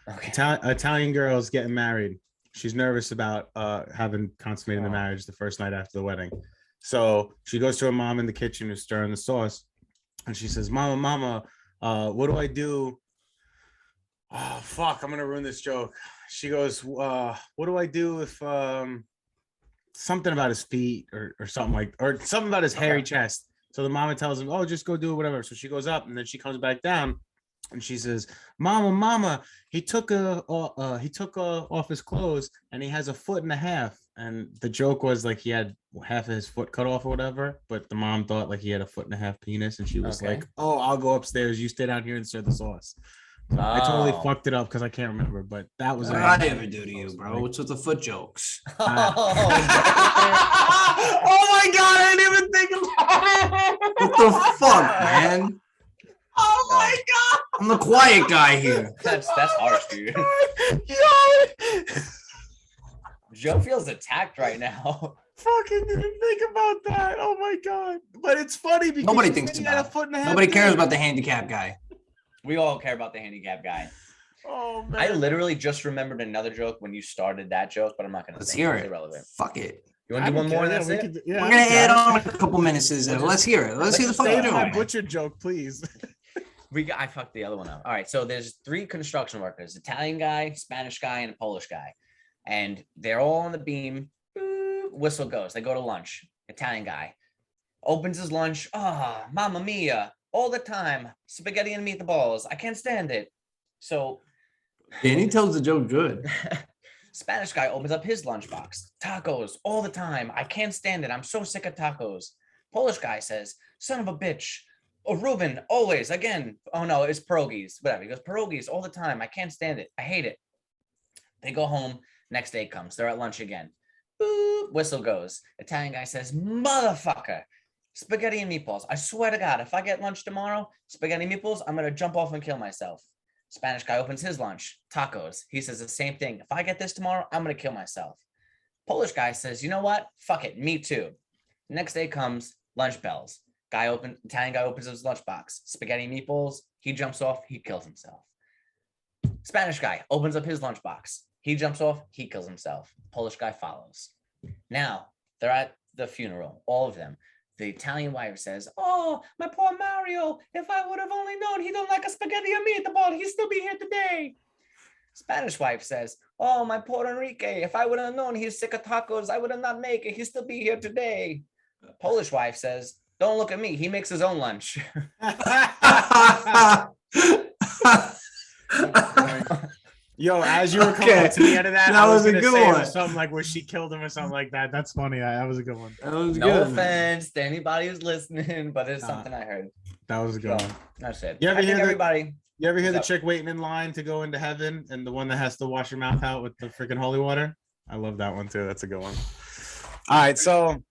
[SPEAKER 1] Okay.
[SPEAKER 2] Italian girl's getting married. She's nervous about having consummated the
[SPEAKER 1] Oh.
[SPEAKER 2] marriage the first night after the wedding. So she goes to her mom in the kitchen who's stirring the sauce. And she says, Mama, what do I do? Oh, fuck, I'm going to ruin this joke. She goes, what do I do if something about his feet or something or something about his hairy chest? So the mama tells him, oh, just go do it, whatever. So she goes up and then she comes back down and she says, Mama, he took off his clothes and he has a foot and a half. And the joke was like he had half of his foot cut off or whatever, but the mom thought like he had a foot and a half penis, and she was
[SPEAKER 1] Okay.
[SPEAKER 2] like, oh, I'll go upstairs. You stay down here and stir the sauce. So I totally
[SPEAKER 1] Oh.
[SPEAKER 2] fucked it up because I can't remember, but that was
[SPEAKER 3] What did I ever do to you, bro? What's with the foot jokes?
[SPEAKER 1] Oh,
[SPEAKER 3] Oh my god, I didn't even think about it. What the fuck, man? Oh my god. I'm the quiet guy here.
[SPEAKER 1] that's harsh, dude. Joe feels attacked right now.
[SPEAKER 2] Fucking didn't think about that. Oh my god. But it's funny because
[SPEAKER 3] Nobody
[SPEAKER 2] she
[SPEAKER 3] thinks
[SPEAKER 2] said he had
[SPEAKER 3] about
[SPEAKER 2] a
[SPEAKER 3] it.
[SPEAKER 2] foot and a half.
[SPEAKER 3] Nobody cares
[SPEAKER 2] dick.
[SPEAKER 3] about the handicap guy.
[SPEAKER 1] We all care about the handicap guy.
[SPEAKER 2] Oh man.
[SPEAKER 1] I literally just remembered another joke when you started that joke, but I'm not gonna
[SPEAKER 3] Let's
[SPEAKER 1] say
[SPEAKER 3] hear
[SPEAKER 1] It's
[SPEAKER 3] it.
[SPEAKER 1] irrelevant.
[SPEAKER 3] Fuck it.
[SPEAKER 1] You want to do one more and that's it?
[SPEAKER 3] We're gonna add on a couple minutes. Let's hear it. Let's hear the
[SPEAKER 1] just
[SPEAKER 3] fucking
[SPEAKER 1] say
[SPEAKER 2] my
[SPEAKER 3] joke.
[SPEAKER 2] butcher joke, please.
[SPEAKER 1] I fucked the other one up. All right, so there's 3 construction workers: Italian guy, Spanish guy, and a Polish guy, and they're all on the beam. Boop, whistle goes. They go to lunch. Italian guy opens his lunch. Ah, mamma mia! All the time, spaghetti and meatballs. I can't stand it. So
[SPEAKER 3] Danny tells the joke good.
[SPEAKER 1] Spanish guy opens up his lunchbox. Tacos all the time. I can't stand it. I'm so sick of tacos. Polish guy says, son of a bitch. Oh, Ruben, always, again. Oh no, it's pierogies. Whatever. He goes, pierogies all the time. I can't stand it. I hate it. They go home. Next day comes. They're at lunch again. Boop, whistle goes. Italian guy says, motherfucker. Spaghetti and meatballs. I swear to God, if I get lunch tomorrow, spaghetti and meatballs, I'm going to jump off and kill myself. Spanish guy opens his lunch, tacos. He says the same thing. If I get this tomorrow, I'm going to kill myself. Polish guy says, you know what? Fuck it. Me too. Next day comes, lunch bells. Italian guy opens his lunchbox. Spaghetti and meatballs. He jumps off. He kills himself. Spanish guy opens up his lunchbox. He jumps off. He kills himself. Polish guy follows. Now, they're at the funeral, all of them. The Italian wife says, oh, my poor Mario, if I would have only known he don't like a spaghetti or meatball, he'd still be here today. Spanish wife says, oh, my poor Enrique, if I would have known he's sick of tacos, I would have not make it. He'd still be here today. Polish wife says, don't look at me. He makes his own lunch.
[SPEAKER 2] Yo, as you were coming up to the end of that,
[SPEAKER 3] That
[SPEAKER 2] I was
[SPEAKER 3] was a
[SPEAKER 2] gonna
[SPEAKER 3] good
[SPEAKER 2] say it
[SPEAKER 3] one.
[SPEAKER 2] was something like where she killed him or something like that. That's funny. That was a good one.
[SPEAKER 3] That was
[SPEAKER 1] No
[SPEAKER 3] good.
[SPEAKER 1] offense to anybody who's listening, but it's
[SPEAKER 2] Nah.
[SPEAKER 1] something I heard.
[SPEAKER 2] That was a good
[SPEAKER 1] So,
[SPEAKER 2] one.
[SPEAKER 1] that's it.
[SPEAKER 2] You ever
[SPEAKER 1] I think
[SPEAKER 2] hear the-
[SPEAKER 1] everybody.
[SPEAKER 2] You ever hear the
[SPEAKER 1] What's
[SPEAKER 2] chick waiting in line to go into heaven and the one that has to wash her mouth out with the freaking holy water? I love that one too. That's a good one. All right, so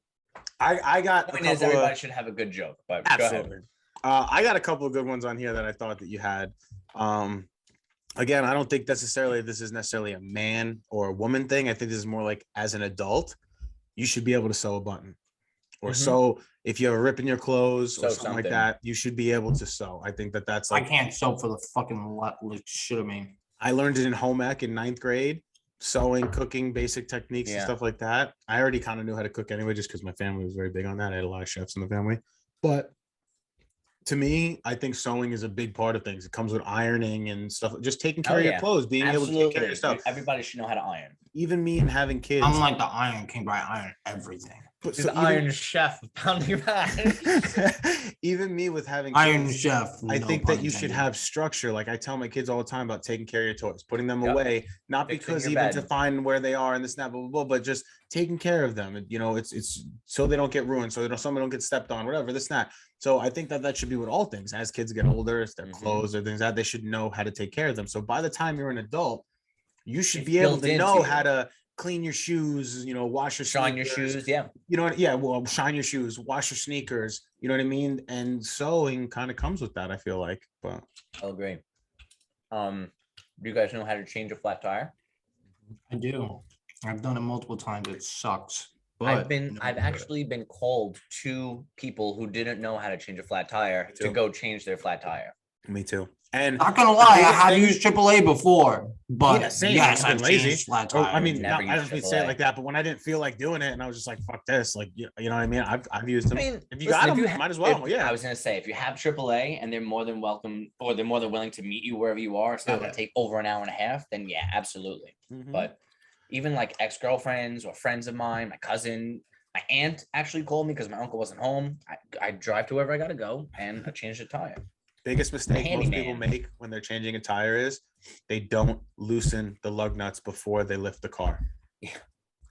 [SPEAKER 2] I got
[SPEAKER 1] The
[SPEAKER 2] a
[SPEAKER 1] point is,
[SPEAKER 2] couple
[SPEAKER 1] everybody
[SPEAKER 2] of,
[SPEAKER 1] should have a good joke, but go ahead.
[SPEAKER 2] absolutely. I got a couple of good ones on here that I thought that you had. Again, I don't think necessarily this is necessarily a man or a woman thing. I think this is more like as an adult, you should be able to sew a button or
[SPEAKER 1] Mhm.
[SPEAKER 2] sew if you have a rip in your clothes
[SPEAKER 1] Sew
[SPEAKER 2] or something like
[SPEAKER 1] something.
[SPEAKER 2] that. You should be able to sew. I think that that's
[SPEAKER 3] I
[SPEAKER 2] like
[SPEAKER 3] can't sew for the fucking lot. Shit, I mean.
[SPEAKER 2] I learned it in home ec in 9th grade, sewing, cooking, basic techniques and
[SPEAKER 1] Yeah.
[SPEAKER 2] stuff like that. I already kind of knew how to cook anyway, just because my family was very big on that. I had a lot of chefs in the family. But to me, I think sewing is a big part of things. It comes with ironing and stuff, just taking care
[SPEAKER 1] Oh,
[SPEAKER 2] of your
[SPEAKER 1] yeah.
[SPEAKER 2] clothes, being able to take care of
[SPEAKER 1] Absolutely.
[SPEAKER 2] yourself.
[SPEAKER 1] Everybody should know how to iron.
[SPEAKER 2] Even me and having kids.
[SPEAKER 3] I'm like the Iron King, but I iron everything.
[SPEAKER 2] but
[SPEAKER 1] He's
[SPEAKER 2] so
[SPEAKER 1] the Iron Chef pounding back.
[SPEAKER 2] even me with having
[SPEAKER 3] Iron
[SPEAKER 2] kids,
[SPEAKER 3] Chef.
[SPEAKER 2] I
[SPEAKER 3] no
[SPEAKER 2] think
[SPEAKER 3] pun
[SPEAKER 2] that you should
[SPEAKER 3] intended.
[SPEAKER 2] have structure. Like I tell my kids all the time about taking care of your toys, putting them
[SPEAKER 1] Yep.
[SPEAKER 2] away, not
[SPEAKER 1] Fixing
[SPEAKER 2] because
[SPEAKER 1] your
[SPEAKER 2] even
[SPEAKER 1] bed.
[SPEAKER 2] to find where they are and this, that, blah, blah, blah, but just taking care of them. And, you know, it's so they don't get ruined, so someone don't get stepped on, whatever, this, and that. So I think that that should be with all things. As kids get older, it's their
[SPEAKER 1] Mhm.
[SPEAKER 2] clothes or things like that, they should know how to take care of them. So by the time you're an adult, you should
[SPEAKER 1] It's
[SPEAKER 2] be able
[SPEAKER 1] built
[SPEAKER 2] to
[SPEAKER 1] into
[SPEAKER 2] know
[SPEAKER 1] you.
[SPEAKER 2] how to clean your shoes, you know, wash your
[SPEAKER 1] Shine your
[SPEAKER 2] sneakers,
[SPEAKER 1] shoes. Yeah.
[SPEAKER 2] you know what, yeah, well, shine your shoes, wash your sneakers, you know what I mean? And sewing kind of comes with that, I feel like. But
[SPEAKER 1] I'll agree. Do you guys know how to change a flat tire?
[SPEAKER 3] I do. I've done it multiple times. It sucks.
[SPEAKER 1] I've actually been called to people who didn't know how to change a flat tire to go change their flat tire.
[SPEAKER 2] Me too. And
[SPEAKER 3] not gonna lie, I have used AAA before, but
[SPEAKER 2] yes,
[SPEAKER 3] I've
[SPEAKER 2] lazy.
[SPEAKER 3] changed flat tires.
[SPEAKER 2] I mean, I don't mean say it like that, but when I didn't feel like doing it, and I was just like, "Fuck this!" Like, you know what I mean? I've used them.
[SPEAKER 1] I mean,
[SPEAKER 2] if you got them, might as well.
[SPEAKER 1] I was gonna say, if you have AAA and they're more than welcome, or they're more than willing to meet you wherever you are, it's not gonna take over an hour and a half. Then yeah, absolutely. But even like ex-girlfriends or friends of mine, my cousin, my aunt actually called me because my uncle wasn't home. I drive to wherever I gotta go and I changed the tire.
[SPEAKER 2] Biggest mistake most people make when they're changing a tire is they don't loosen the lug nuts before they lift the car.
[SPEAKER 1] Yeah.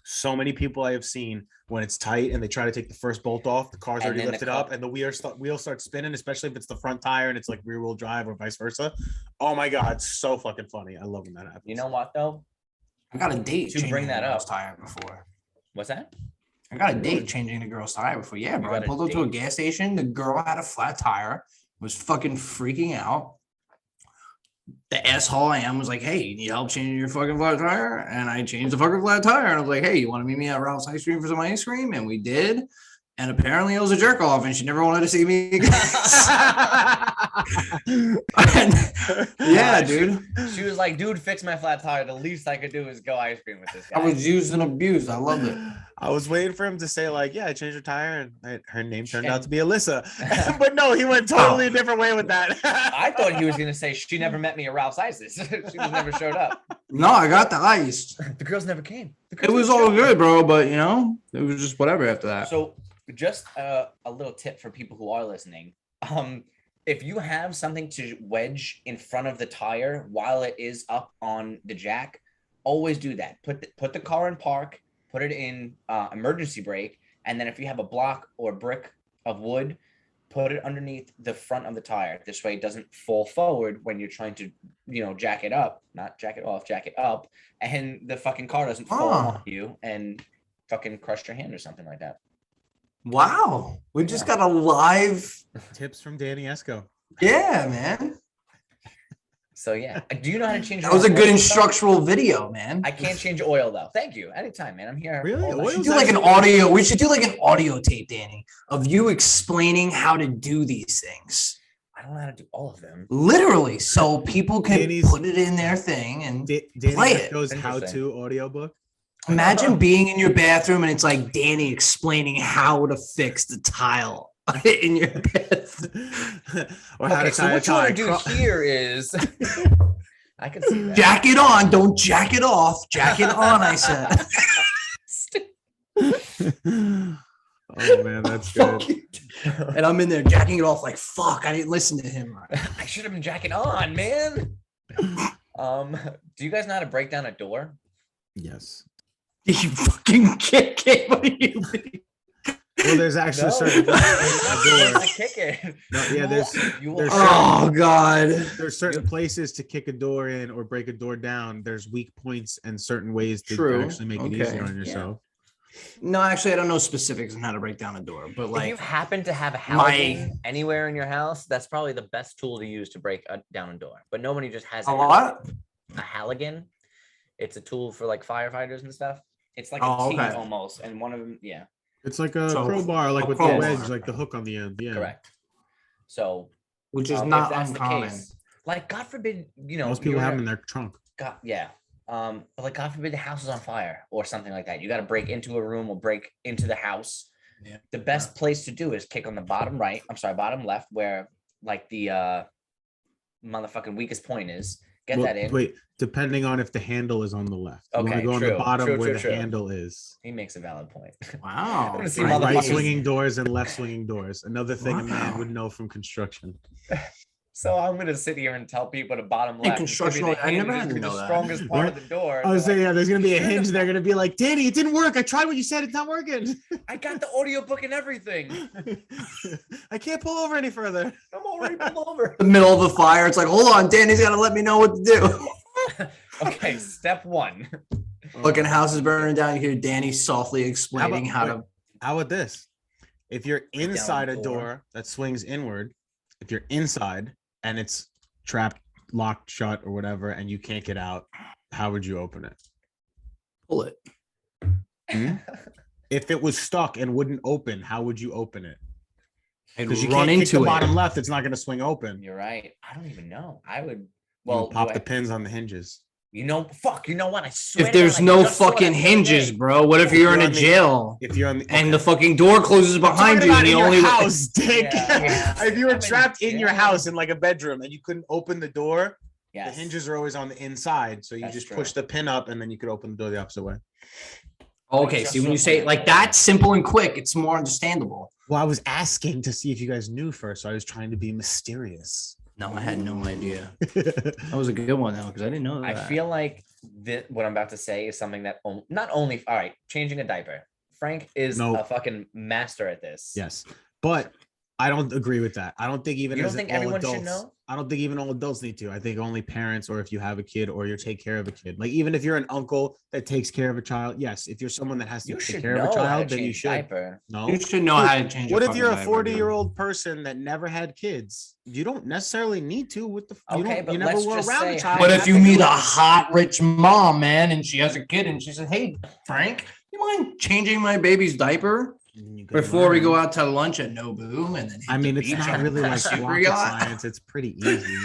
[SPEAKER 2] So many people I have seen when it's tight and they try to take the first bolt off, the car's already lifted up and the wheel starts spinning, especially if it's the front tire and it's like rear wheel drive or vice versa. Oh my God, it's so fucking funny. I love when that happens.
[SPEAKER 1] You know what though?
[SPEAKER 3] I got a date
[SPEAKER 1] to bring that up.
[SPEAKER 3] Tire before.
[SPEAKER 1] What's that?
[SPEAKER 3] I got a date changing the girl's tire before. Yeah, bro. I pulled up to a gas station. The girl had a flat tire. Was fucking freaking out. The asshole I am was like, "Hey, you need help changing your fucking flat tire?" And I changed the fucking flat tire. And I was like, "Hey, you want to meet me at Ralph's Ice Cream for some ice cream?" And we did. And apparently it was a jerk off, and she never wanted to see me again. Yeah, dude.
[SPEAKER 1] She was like, "Dude, fix my flat tire. The least I could do is go ice cream with this guy."
[SPEAKER 3] I was used and abused. I loved it.
[SPEAKER 2] I was waiting for him to say like, "Yeah, I changed her tire," and her name turned out to be Alyssa. But no, he went totally a different way with that.
[SPEAKER 1] I thought he was gonna say she never met me at Ralph's Ices. She just never showed up.
[SPEAKER 3] No, I got the ice.
[SPEAKER 1] The girls never came.
[SPEAKER 3] It was all good, bro. But you know, it was just whatever after that.
[SPEAKER 1] So just a little tip for people who are listening. If you have something to wedge in front of the tire while it is up on the jack, always do that. Put the car in park, put it in emergency brake, and then if you have a block or brick of wood, put it underneath the front of the tire. This way it doesn't fall forward when you're trying to, jack it up, not jack it off, jack it up, and the fucking car doesn't fall on you and fucking crush your hand or something like that.
[SPEAKER 3] Wow. We just got a live
[SPEAKER 2] tips from Danny Esco.
[SPEAKER 3] Yeah, man.
[SPEAKER 1] So yeah. Do you know how to change
[SPEAKER 3] That was a good instructional video, man.
[SPEAKER 1] I can't change oil though. Thank you. Anytime, man. I'm here.
[SPEAKER 2] Really?
[SPEAKER 3] We should do like an audio. We should do like an audio tape, Danny, of you explaining how to do these things.
[SPEAKER 1] I don't know how to do all of them.
[SPEAKER 3] Literally, so people can put it in their thing and play it.
[SPEAKER 2] Danny Esco's how-to audiobook.
[SPEAKER 3] Imagine being in your bathroom and it's like Danny explaining how to fix the tile in your bathroom.
[SPEAKER 2] Or how to
[SPEAKER 1] so what you want to do here is I can see that.
[SPEAKER 3] Jack it on, don't jack it off. Jack it on, I said.
[SPEAKER 2] Oh man, that's good.
[SPEAKER 3] And I'm in there jacking it off like fuck. I didn't listen to him.
[SPEAKER 1] I should have been jacking on, man. Do you guys know how to break down a door?
[SPEAKER 2] Yes.
[SPEAKER 3] You fucking kick it. What do you mean?
[SPEAKER 2] Well, there's actually certain
[SPEAKER 1] doors to kick it.
[SPEAKER 2] No, yeah, there's
[SPEAKER 3] oh god.
[SPEAKER 2] There's certain places to kick a door in or break a door down. There's weak points and certain ways to actually make it easier on yourself.
[SPEAKER 3] No, actually, I don't know specifics on how to break down a door, but like
[SPEAKER 1] if you happen to have a Halligan anywhere in your house, that's probably the best tool to use to break down a door. But nobody just has
[SPEAKER 3] a
[SPEAKER 1] Halligan. It's a tool for like firefighters and stuff. It's like a T almost, and one of them,
[SPEAKER 2] it's like a crowbar, like with the wedge, like the hook on the end. Yeah,
[SPEAKER 1] correct. So,
[SPEAKER 3] which is not uncommon.
[SPEAKER 1] Like, God forbid,
[SPEAKER 2] most people have them in their trunk.
[SPEAKER 1] But like, God forbid the house is on fire or something like that. You got to break into a room or break into the house. Yeah. The best place to do is kick on the bottom bottom left, where like the motherfucking weakest point is. Get that in.
[SPEAKER 2] Wait, depending on if the handle is on the left. You want to go on the bottom where the handle is.
[SPEAKER 1] He makes a valid point.
[SPEAKER 3] Wow.
[SPEAKER 1] I'm gonna see
[SPEAKER 2] right swinging doors and left swinging doors. Another thing a man would know from construction.
[SPEAKER 1] So I'm gonna sit here and tell people to bottom left.
[SPEAKER 3] I never had to know
[SPEAKER 1] the strongest part of the door.
[SPEAKER 2] I was saying, there's gonna be a hinge. They're gonna be like, Danny, it didn't work. I tried what you said. It's not working.
[SPEAKER 1] I got the audiobook and everything.
[SPEAKER 2] I can't pull over any further.
[SPEAKER 1] I'm already pulled over.
[SPEAKER 3] The middle of the fire. It's like, hold on, Danny's gotta let me know what to do.
[SPEAKER 1] Okay, step one.
[SPEAKER 3] Fucking house is burning down. You hear Danny softly explaining how
[SPEAKER 2] about this? If you're inside a door that swings inward, if you're inside and it's trapped locked shut or whatever, and you can't get out, how would you open it?
[SPEAKER 3] Pull it.
[SPEAKER 2] If it was stuck and wouldn't open, how would you open it?
[SPEAKER 3] I'd
[SPEAKER 2] Because you
[SPEAKER 3] run
[SPEAKER 2] can't kick the
[SPEAKER 3] into
[SPEAKER 2] bottom
[SPEAKER 3] it.
[SPEAKER 2] left, it's not going to swing open.
[SPEAKER 1] You're right. I don't even know. I would.
[SPEAKER 2] Well,
[SPEAKER 1] Well,
[SPEAKER 2] pop
[SPEAKER 1] do
[SPEAKER 2] the
[SPEAKER 1] I-
[SPEAKER 2] pins on the hinges.
[SPEAKER 1] You know, fuck. You know what? I swear.
[SPEAKER 3] If
[SPEAKER 1] to
[SPEAKER 3] there's
[SPEAKER 1] God, I
[SPEAKER 3] no
[SPEAKER 1] just saw
[SPEAKER 3] fucking
[SPEAKER 1] that the other
[SPEAKER 3] hinges,
[SPEAKER 1] day.
[SPEAKER 3] bro, what if
[SPEAKER 2] If
[SPEAKER 3] you're in
[SPEAKER 2] you're
[SPEAKER 3] a
[SPEAKER 2] on the-
[SPEAKER 3] jail
[SPEAKER 2] If you're on the
[SPEAKER 3] and the fucking door closes behind you and the
[SPEAKER 2] in
[SPEAKER 3] only
[SPEAKER 2] your house, dick.
[SPEAKER 1] Yeah.
[SPEAKER 2] If you were
[SPEAKER 1] I'm in
[SPEAKER 2] trapped in your
[SPEAKER 1] jail.
[SPEAKER 2] house in like a bedroom and you couldn't open the door,
[SPEAKER 1] Yes.
[SPEAKER 2] the hinges are always on the inside, so you
[SPEAKER 1] That's
[SPEAKER 2] just
[SPEAKER 1] true.
[SPEAKER 2] push the pin up and then you could open the door the opposite way.
[SPEAKER 3] Okay, see when you say it like that, simple and quick, it's more understandable.
[SPEAKER 2] Well, I was asking to see if you guys knew first, so I was trying to be mysterious.
[SPEAKER 3] No, I had no idea. That was a good one though, because I didn't know
[SPEAKER 1] I
[SPEAKER 3] that.
[SPEAKER 1] feel like what I'm about to say is something that not only. All right, changing a diaper. Frank is
[SPEAKER 2] No.
[SPEAKER 1] a fucking master at this.
[SPEAKER 2] Yes, but I don't agree with that. I don't think even
[SPEAKER 1] You don't
[SPEAKER 2] as
[SPEAKER 1] think
[SPEAKER 2] all
[SPEAKER 1] everyone should
[SPEAKER 2] adults,
[SPEAKER 1] know?
[SPEAKER 2] I don't think even all adults need to. I think only parents, or if you have a kid or you take care of a kid. Like even if you're an uncle that takes care of a child, yes. If you're someone that has to
[SPEAKER 1] You
[SPEAKER 2] take
[SPEAKER 1] should
[SPEAKER 2] care
[SPEAKER 1] know
[SPEAKER 2] of a
[SPEAKER 1] how to
[SPEAKER 2] child, then you
[SPEAKER 1] change a
[SPEAKER 2] should.
[SPEAKER 1] diaper.
[SPEAKER 2] No,
[SPEAKER 3] You should know how to change.
[SPEAKER 2] what
[SPEAKER 3] a
[SPEAKER 2] if you're a
[SPEAKER 3] fucking diaper, dude.
[SPEAKER 2] 40-year-old person that never had kids? You don't necessarily need to. With the you
[SPEAKER 1] Okay,
[SPEAKER 2] don't,
[SPEAKER 1] but
[SPEAKER 2] you never
[SPEAKER 1] let's
[SPEAKER 2] were
[SPEAKER 1] just
[SPEAKER 2] around
[SPEAKER 1] say
[SPEAKER 2] a child.
[SPEAKER 3] But
[SPEAKER 2] you
[SPEAKER 3] if
[SPEAKER 2] have
[SPEAKER 3] you
[SPEAKER 2] to
[SPEAKER 3] meet
[SPEAKER 2] do
[SPEAKER 3] a
[SPEAKER 2] it.
[SPEAKER 3] hot rich mom, man, and she has a kid, and she says, "Hey, Frank, you mind changing my baby's diaper
[SPEAKER 2] You can
[SPEAKER 3] before we
[SPEAKER 2] learn.
[SPEAKER 3] go out to lunch at Nobu?" And then
[SPEAKER 2] I mean, it's not really like
[SPEAKER 3] super
[SPEAKER 2] rocket
[SPEAKER 3] yacht.
[SPEAKER 2] science. It's pretty easy.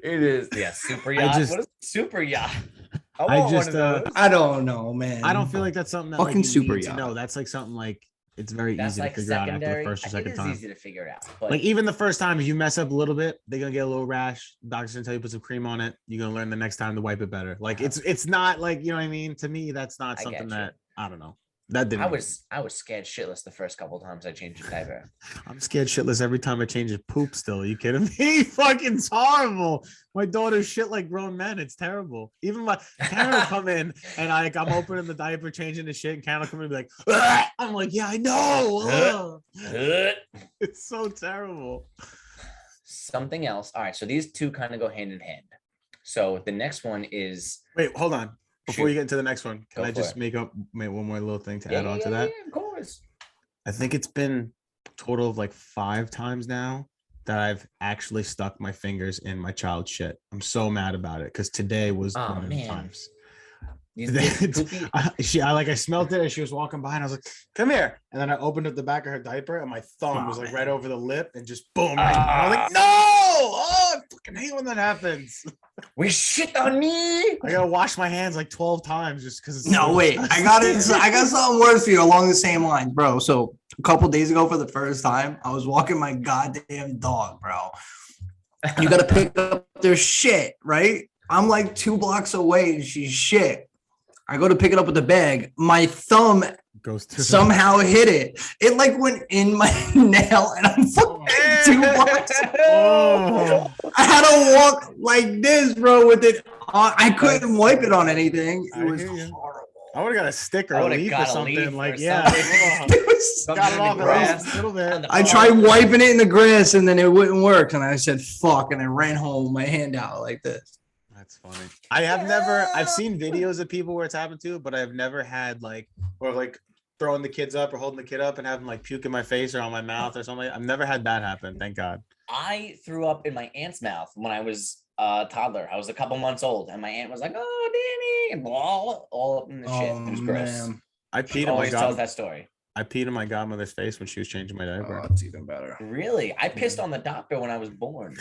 [SPEAKER 1] It is. Yeah, super
[SPEAKER 2] I
[SPEAKER 1] yacht.
[SPEAKER 2] just-
[SPEAKER 1] What is super yacht? I
[SPEAKER 2] I
[SPEAKER 1] want
[SPEAKER 2] just,
[SPEAKER 1] one of those.
[SPEAKER 3] I don't know, man.
[SPEAKER 2] I don't feel like that's something that
[SPEAKER 3] Fucking
[SPEAKER 2] like, you
[SPEAKER 3] super
[SPEAKER 2] need to
[SPEAKER 3] yacht.
[SPEAKER 2] know. That's like something like it's very
[SPEAKER 1] That's
[SPEAKER 2] easy
[SPEAKER 1] like
[SPEAKER 2] to figure out after the
[SPEAKER 1] secondary.
[SPEAKER 2] first or
[SPEAKER 1] It
[SPEAKER 2] second
[SPEAKER 1] is
[SPEAKER 2] time.
[SPEAKER 1] easy to figure it out. But
[SPEAKER 2] Like even the first time, if you mess up a little bit, they're gonna get a little rash. Doctor's gonna tell you to put some cream on it. You're gonna learn the next time to wipe it better. Like it's not like, you know what I mean. To me, that's not
[SPEAKER 1] I
[SPEAKER 2] something
[SPEAKER 1] get you.
[SPEAKER 2] that I don't know. That didn't.
[SPEAKER 1] I was scared shitless the first couple of times I changed a diaper.
[SPEAKER 2] I'm scared shitless every time I change a poop. Still, are you kidding me? Fucking it's horrible. My daughter's shit like grown men. It's terrible. Even my Karen will come in and I'm opening the diaper, changing the shit, and Karen will come in and be like, "Ugh." I'm like, yeah, I know. Ugh. It's so terrible.
[SPEAKER 1] Something else. All right, so these two kind of go hand in hand. So the next one is
[SPEAKER 2] Wait, hold on. Before
[SPEAKER 1] Shoot.
[SPEAKER 2] you get into the next one, can
[SPEAKER 1] Go
[SPEAKER 2] I
[SPEAKER 1] for
[SPEAKER 2] just
[SPEAKER 1] it.
[SPEAKER 2] make one more little thing to add on to that?
[SPEAKER 1] Yeah, of course.
[SPEAKER 2] I think it's been a total of like 5 times now that I've actually stuck my fingers in my child's shit. I'm so mad about it because today was
[SPEAKER 1] Oh,
[SPEAKER 2] one of the
[SPEAKER 1] man.
[SPEAKER 2] times.
[SPEAKER 1] These poopy-
[SPEAKER 2] I smelled it as she was walking by and I was like, come here. And then I opened up the back of her diaper and my thumb was like right over the lip and just boom. I was like, no! Oh, I fucking hate when that happens.
[SPEAKER 1] We shit on me.
[SPEAKER 2] I gotta wash my hands like 12 times just because it's
[SPEAKER 3] No,
[SPEAKER 2] so
[SPEAKER 3] wait. I got it. I got something worse for you along the same lines, bro. So a couple days ago, for the first time, I was walking my goddamn dog, bro. You got to pick up their shit, right? I'm like 2 blocks away, and she's shit. I go to pick it up with the bag. My thumb
[SPEAKER 2] goes to
[SPEAKER 3] somehow hit it. It like went in my nail, and I'm fucking 2 blocks.
[SPEAKER 2] Oh.
[SPEAKER 3] I had to walk like this, bro, with it. I couldn't wipe it on anything.
[SPEAKER 2] I
[SPEAKER 3] It was
[SPEAKER 2] hear you.
[SPEAKER 3] horrible.
[SPEAKER 2] I would have got a stick or
[SPEAKER 1] I
[SPEAKER 2] a
[SPEAKER 1] would've
[SPEAKER 2] leaf or
[SPEAKER 1] got a
[SPEAKER 2] something.
[SPEAKER 1] leaf
[SPEAKER 2] Like,
[SPEAKER 1] or
[SPEAKER 2] yeah.
[SPEAKER 1] something.
[SPEAKER 2] Oh.
[SPEAKER 3] It was-
[SPEAKER 1] Something
[SPEAKER 2] Got it
[SPEAKER 1] in the
[SPEAKER 2] off at
[SPEAKER 1] grass.
[SPEAKER 2] least a little bit.
[SPEAKER 1] On the
[SPEAKER 3] I
[SPEAKER 1] floor.
[SPEAKER 3] tried wiping it in the grass and then it wouldn't work. And I said, fuck. And I ran home with my hand out like this.
[SPEAKER 2] That's funny. I've seen videos of people where it's happened to, but I've never had like throwing the kids up or holding the kid up and having like puke in my face or on my mouth or something. I've never had that happen. Thank God.
[SPEAKER 1] I threw up in my aunt's mouth when I was a toddler. I was a couple months old, and my aunt was like, "Oh, Danny," and all up in the shit. It was gross.
[SPEAKER 2] I
[SPEAKER 1] She
[SPEAKER 2] peed in my
[SPEAKER 1] always tells
[SPEAKER 2] god.
[SPEAKER 1] that story.
[SPEAKER 2] I peed in my godmother's face when she was changing my diaper.
[SPEAKER 3] Oh, it's even better.
[SPEAKER 1] Really, I pissed on the doctor when I was born.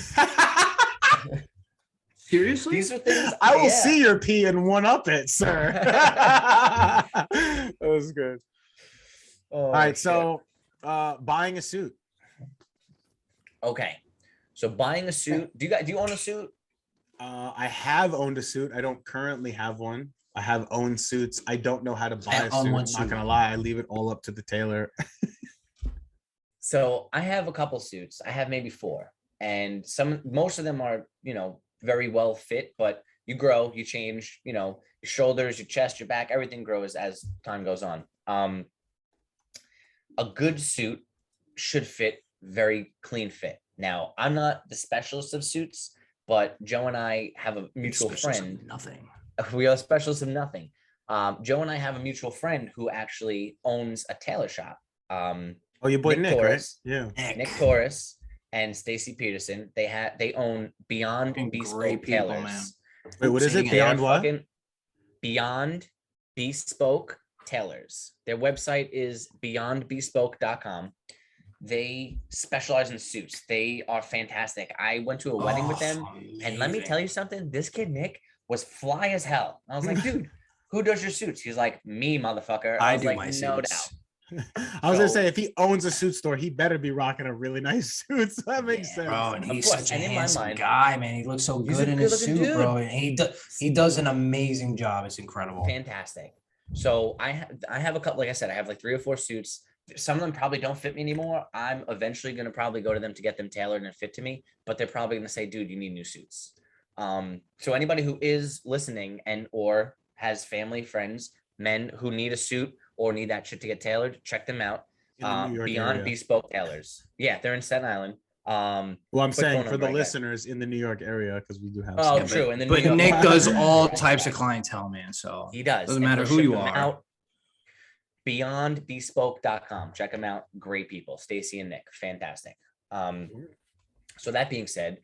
[SPEAKER 3] Seriously?
[SPEAKER 1] These are things
[SPEAKER 2] I will
[SPEAKER 1] yeah.
[SPEAKER 2] see your pee and one up it, sir. That was good.
[SPEAKER 1] Oh,
[SPEAKER 2] All right,
[SPEAKER 1] shit.
[SPEAKER 2] so buying a suit.
[SPEAKER 1] Okay, so buying a suit. Do you own a suit?
[SPEAKER 2] I have owned a suit. I don't currently have one. I have owned suits. I don't know how to buy a
[SPEAKER 3] own
[SPEAKER 2] suit.
[SPEAKER 3] one
[SPEAKER 2] I'm
[SPEAKER 3] suit.
[SPEAKER 2] not gonna lie. I leave it all up to the tailor.
[SPEAKER 1] So I have a couple suits. I have maybe 4, and most of them are very well fit. But you grow, you change. Your shoulders, your chest, your back, everything grows as time goes on. A good suit should fit very clean fit. Now, I'm not the specialist of suits, but Joe and I have a mutual friend.
[SPEAKER 3] Nothing.
[SPEAKER 1] We are specialists of nothing. Joe and I have a mutual friend who actually owns a tailor shop.
[SPEAKER 2] Oh, your boy
[SPEAKER 1] Nick
[SPEAKER 2] Nick, right?
[SPEAKER 1] Torres.
[SPEAKER 2] Yeah.
[SPEAKER 1] Nick Torres. and Stacy Peterson. They own Beyond
[SPEAKER 3] Fucking
[SPEAKER 1] Bespoke
[SPEAKER 3] great people,
[SPEAKER 1] Tailors.
[SPEAKER 3] man.
[SPEAKER 2] Wait, what is
[SPEAKER 3] Say it
[SPEAKER 2] it?
[SPEAKER 3] again.
[SPEAKER 1] They are
[SPEAKER 2] Beyond what?
[SPEAKER 1] fucking Beyond Bespoke Tailors. Their website is beyondbespoke.com. They specialize in suits. They are fantastic. I went to a wedding with them, and let me tell you something. This kid Nick was fly as hell. I was like, dude, who does your suits? He's like, me, motherfucker. I was
[SPEAKER 3] do
[SPEAKER 1] like,
[SPEAKER 3] my
[SPEAKER 1] no
[SPEAKER 3] suits.
[SPEAKER 1] doubt.
[SPEAKER 2] I was gonna
[SPEAKER 1] So-
[SPEAKER 2] say, if he owns a suit store, he better be rocking a really nice suit. So that makes
[SPEAKER 1] Yeah,
[SPEAKER 2] sense.
[SPEAKER 3] Bro, and
[SPEAKER 1] Of
[SPEAKER 3] he's
[SPEAKER 1] course,
[SPEAKER 3] such a
[SPEAKER 1] and in my
[SPEAKER 3] handsome
[SPEAKER 1] mind-
[SPEAKER 3] guy, man. He looks so
[SPEAKER 1] He's
[SPEAKER 3] good
[SPEAKER 1] a
[SPEAKER 3] in his
[SPEAKER 1] good-looking
[SPEAKER 3] suit, bro.
[SPEAKER 1] dude.
[SPEAKER 3] And he does an amazing job. It's incredible.
[SPEAKER 1] Fantastic. So I have a couple, like I said, I have like 3 or 4 suits. Some of them probably don't fit me anymore. I'm eventually going to probably go to them to get them tailored and fit to me, but they're probably going to say, dude, you need new suits. So anybody who is listening and or has family, friends, men who need a suit or need that shit to get tailored, check them out.
[SPEAKER 2] In the New York
[SPEAKER 1] Beyond
[SPEAKER 2] area.
[SPEAKER 1] Bespoke Tailors. Yeah, they're in Staten Island.
[SPEAKER 2] Well, I'm
[SPEAKER 1] quick
[SPEAKER 2] saying
[SPEAKER 1] phone
[SPEAKER 2] for
[SPEAKER 1] number,
[SPEAKER 2] the
[SPEAKER 1] I got.
[SPEAKER 2] listeners in the New York area, because we do have.
[SPEAKER 1] Oh,
[SPEAKER 2] some.
[SPEAKER 1] true. And then
[SPEAKER 3] But
[SPEAKER 1] New York-
[SPEAKER 3] Nick does all types of clientele, man. So
[SPEAKER 1] He does.
[SPEAKER 3] Doesn't
[SPEAKER 1] and
[SPEAKER 3] matter
[SPEAKER 1] he'll
[SPEAKER 3] who
[SPEAKER 1] ship
[SPEAKER 3] you
[SPEAKER 1] them
[SPEAKER 3] are.
[SPEAKER 1] out. Beyondbespoke.com. Check them out. Great people. Stacy and Nick. Fantastic. So that being said,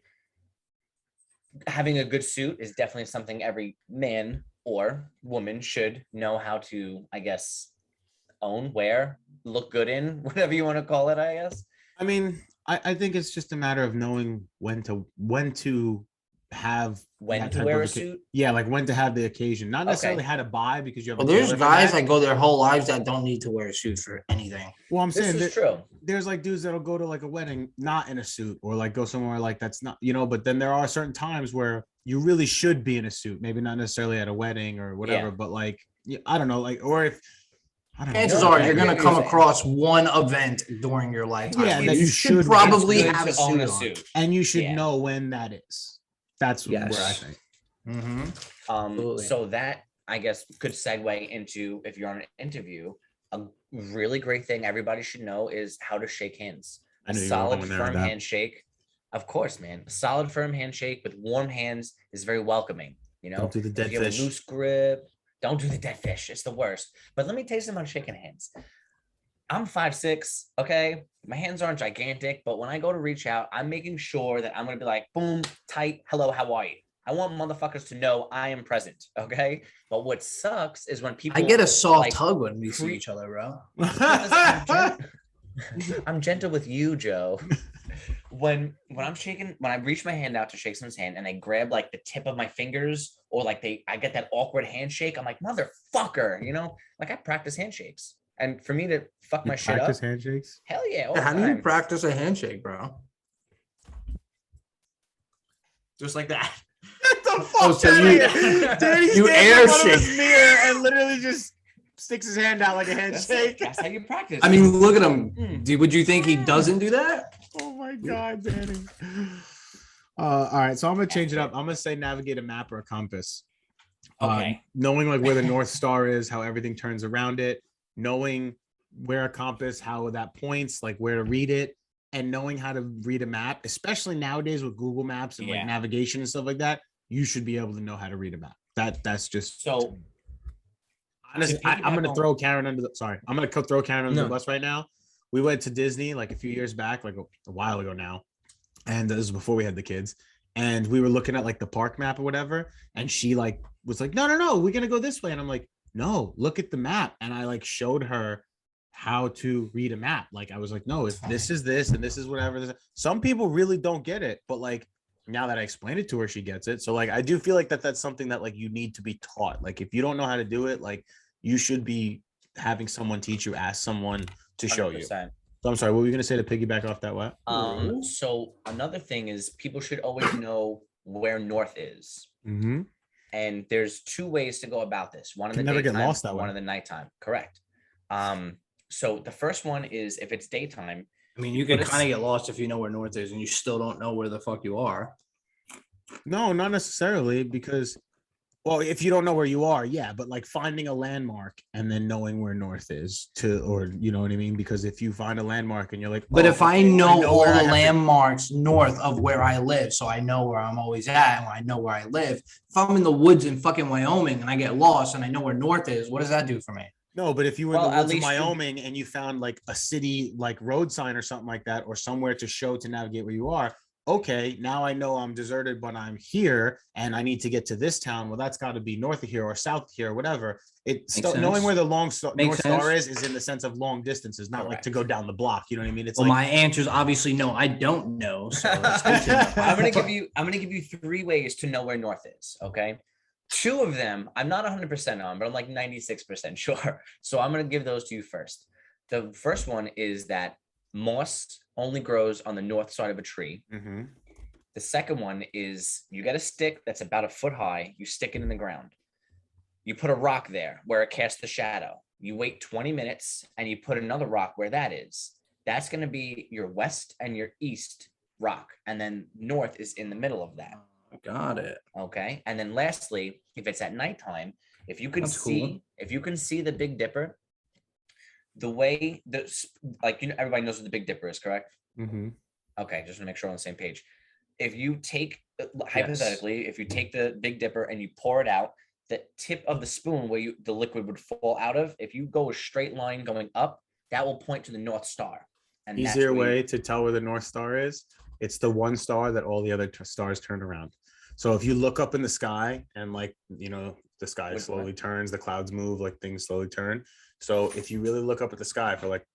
[SPEAKER 1] having a good suit is definitely something every man or woman should know how to, I guess, own, wear, look good in, whatever you want to call it, I guess.
[SPEAKER 2] I mean, I think it's just a matter of knowing when to have
[SPEAKER 1] When
[SPEAKER 2] that
[SPEAKER 1] to
[SPEAKER 2] type
[SPEAKER 1] wear
[SPEAKER 2] of
[SPEAKER 1] a suit.
[SPEAKER 2] Yeah, like when to have the occasion, not necessarily
[SPEAKER 1] Okay.
[SPEAKER 2] how to buy because you have.
[SPEAKER 3] well,
[SPEAKER 2] a
[SPEAKER 3] there's
[SPEAKER 2] tailor for
[SPEAKER 3] guys
[SPEAKER 2] that.
[SPEAKER 3] that go their whole lives that don't need to wear a suit for anything.
[SPEAKER 2] Well, I'm
[SPEAKER 1] This
[SPEAKER 2] saying
[SPEAKER 1] is
[SPEAKER 2] that
[SPEAKER 1] true.
[SPEAKER 2] there's like dudes that'll go to like a wedding not in a suit or like go somewhere like that's not, but then there are certain times where you really should be in a suit, maybe not necessarily at a wedding or whatever,
[SPEAKER 1] Yeah.
[SPEAKER 2] but like I don't know, like, or if I don't know.
[SPEAKER 3] Chances
[SPEAKER 1] No,
[SPEAKER 3] are
[SPEAKER 1] I
[SPEAKER 3] you're
[SPEAKER 1] get
[SPEAKER 3] gonna
[SPEAKER 1] what you're
[SPEAKER 3] come
[SPEAKER 1] saying.
[SPEAKER 3] across one event during your lifetime.
[SPEAKER 2] Yeah,
[SPEAKER 3] where
[SPEAKER 2] that
[SPEAKER 3] you
[SPEAKER 2] you
[SPEAKER 3] should
[SPEAKER 2] should
[SPEAKER 3] probably
[SPEAKER 1] It's good
[SPEAKER 3] have a
[SPEAKER 1] to own
[SPEAKER 3] suit on.
[SPEAKER 1] suit.
[SPEAKER 2] and you should
[SPEAKER 1] Yeah.
[SPEAKER 2] know when that is. That's
[SPEAKER 3] Yes.
[SPEAKER 2] where I think.
[SPEAKER 3] Mm-hmm. Absolutely.
[SPEAKER 1] So that I guess could segue into, if you're on an interview, a really great thing everybody should know is how to shake hands.
[SPEAKER 2] I
[SPEAKER 1] A
[SPEAKER 2] knew you were
[SPEAKER 1] solid,
[SPEAKER 2] going there with
[SPEAKER 1] firm
[SPEAKER 2] that.
[SPEAKER 1] handshake. Of course, man. A solid, firm handshake with warm hands is very welcoming.
[SPEAKER 2] Don't do the
[SPEAKER 1] if
[SPEAKER 2] dead
[SPEAKER 1] you have
[SPEAKER 2] fish.
[SPEAKER 1] a loose grip, don't do the dead fish. It's the worst. But let me tell you something about shaking hands. I'm 5'6", okay? My hands aren't gigantic, but when I go to reach out, I'm making sure that I'm gonna be like, boom, tight, hello, how are you? I want motherfuckers to know I am present, okay? But what sucks is when people
[SPEAKER 3] I get a soft
[SPEAKER 1] like,
[SPEAKER 3] hug when we see
[SPEAKER 1] pre-
[SPEAKER 3] each other, bro.
[SPEAKER 1] I'm gentle with you, Joe. When I reach my hand out to shake someone's hand and they grab like the tip of my fingers or like I get that awkward handshake, I'm like, motherfucker, like I practice handshakes. And for me to fuck my shit up,
[SPEAKER 2] Practice handshakes.
[SPEAKER 1] hell yeah. all the
[SPEAKER 3] How do you
[SPEAKER 1] time.
[SPEAKER 3] practice a handshake, bro?
[SPEAKER 1] Just like that.
[SPEAKER 2] What the
[SPEAKER 3] Oh,
[SPEAKER 2] fuck?
[SPEAKER 3] so you-
[SPEAKER 2] Dude, he
[SPEAKER 3] you
[SPEAKER 2] stands
[SPEAKER 3] air
[SPEAKER 2] in front of his
[SPEAKER 3] shake.
[SPEAKER 2] mirror and literally just sticks his hand out like a
[SPEAKER 1] That's,
[SPEAKER 2] handshake.
[SPEAKER 1] that's how you practice.
[SPEAKER 3] I mean, look at him.
[SPEAKER 1] Mm.
[SPEAKER 3] Would you think he doesn't do that?
[SPEAKER 2] Oh my god, Danny. All right, so I'm gonna change it up. I'm gonna say navigate a map or a compass.
[SPEAKER 1] Okay.
[SPEAKER 2] Knowing like where the North Star is, how everything turns around it, knowing where a compass, how that points, like where to read it, and knowing how to read a map, especially nowadays with Google Maps and
[SPEAKER 1] Yeah.
[SPEAKER 2] like navigation and stuff like that, you should be able to know how to read a map. That's just
[SPEAKER 1] So
[SPEAKER 2] honestly.
[SPEAKER 1] to
[SPEAKER 2] I'm gonna
[SPEAKER 1] piggyback
[SPEAKER 2] throw Karen under the. Sorry, I'm gonna throw Karen under
[SPEAKER 3] No.
[SPEAKER 2] the bus right now. We went to Disney like a few years back, like a while ago now, and this was before we had the kids. And we were looking at like the park map or whatever, and she like was like, no, we're gonna go this way, and I'm like, no, look at the map, and I like showed her how to read a map. Like I was like, no, if this is this and this is whatever. Some people really don't get it, but like now that I explained it to her, she gets it. So like I do feel like that's something that like you need to be taught. Like if you don't know how to do it, like you should be having someone teach you, ask someone to show you.
[SPEAKER 1] 100%.
[SPEAKER 2] So I'm sorry, what were you gonna say to piggyback off that? What?
[SPEAKER 1] So another thing is people should always know where north is.
[SPEAKER 2] Mm-hmm.
[SPEAKER 1] And there's 2 ways to go about this. One in
[SPEAKER 2] Can
[SPEAKER 1] the
[SPEAKER 2] never get
[SPEAKER 1] daytime,
[SPEAKER 2] lost that
[SPEAKER 1] one
[SPEAKER 2] way.
[SPEAKER 1] in the nighttime. Correct. So the first one is if it's daytime,
[SPEAKER 3] I mean, you
[SPEAKER 1] But
[SPEAKER 3] can
[SPEAKER 1] it's-
[SPEAKER 3] kind of get lost if you know where north is and you still don't know where the fuck you are.
[SPEAKER 2] No, not necessarily, because well, if you don't know where you are, yeah, but like finding a landmark and then knowing where north is or you know what I mean? Because if you find a landmark and you're like,
[SPEAKER 3] But
[SPEAKER 2] oh,
[SPEAKER 3] if I
[SPEAKER 2] okay,
[SPEAKER 3] know all
[SPEAKER 2] where I
[SPEAKER 3] the
[SPEAKER 2] have to-
[SPEAKER 3] landmarks north of where I live, so I know where I'm always at and I know where I live. If I'm in the woods in fucking Wyoming and I get lost and I know where north is, what does that do for me?
[SPEAKER 2] No, but if you were
[SPEAKER 1] Well,
[SPEAKER 2] in the
[SPEAKER 1] at
[SPEAKER 2] woods of
[SPEAKER 1] least you-
[SPEAKER 2] Wyoming and you found like a city like road sign or something like that, or somewhere to show to navigate where you are, okay, now I know I'm deserted, but I'm here and I need to get to this town. Well, that's got to be north of here or south of here or whatever. It's
[SPEAKER 4] Makes
[SPEAKER 2] knowing
[SPEAKER 4] sense.
[SPEAKER 2] where the North Star
[SPEAKER 4] sense.
[SPEAKER 2] is in the sense of long distances, not like
[SPEAKER 1] Correct.
[SPEAKER 2] to go down the block. You know what I mean? It's
[SPEAKER 4] Well,
[SPEAKER 2] like
[SPEAKER 4] my answer is obviously no. I don't know. So it's good to know.
[SPEAKER 1] I'm gonna give you 3 ways to know where north is. Okay. 2 of them I'm not 100% on, but I'm like 96% sure. So I'm gonna give those to you first. The first one is that moss only grows on the north side of a tree.
[SPEAKER 2] Mhm.
[SPEAKER 1] The second one is you get a stick that's about a foot high, you stick it in the ground. You put a rock there where it casts the shadow. You wait 20 minutes and you put another rock where that is. That's going to be your west and your east rock. And then north is in the middle of that.
[SPEAKER 4] Got it.
[SPEAKER 1] Okay. And then lastly, if it's at nighttime, if you can
[SPEAKER 4] That's
[SPEAKER 1] see,
[SPEAKER 4] cool.
[SPEAKER 1] if you can see the Big Dipper, the way like, you know, everybody knows what the Big Dipper is, correct?
[SPEAKER 2] Mhm.
[SPEAKER 1] Okay, just to make sure we're on the same page. If you take, hypothetically, if you take the Big Dipper and you pour it out, the tip of the spoon where the liquid would fall out of, if you go a straight line going up, that will point to the North Star. And that's
[SPEAKER 2] Easier
[SPEAKER 1] where you-
[SPEAKER 2] way to tell where the North Star is. It's the one star that all the other stars turn around. So if you look up in the sky and like, you know, the sky
[SPEAKER 1] Which
[SPEAKER 2] slowly
[SPEAKER 1] one?
[SPEAKER 2] turns, the clouds move, like things slowly turn. So if you really look up at the sky for like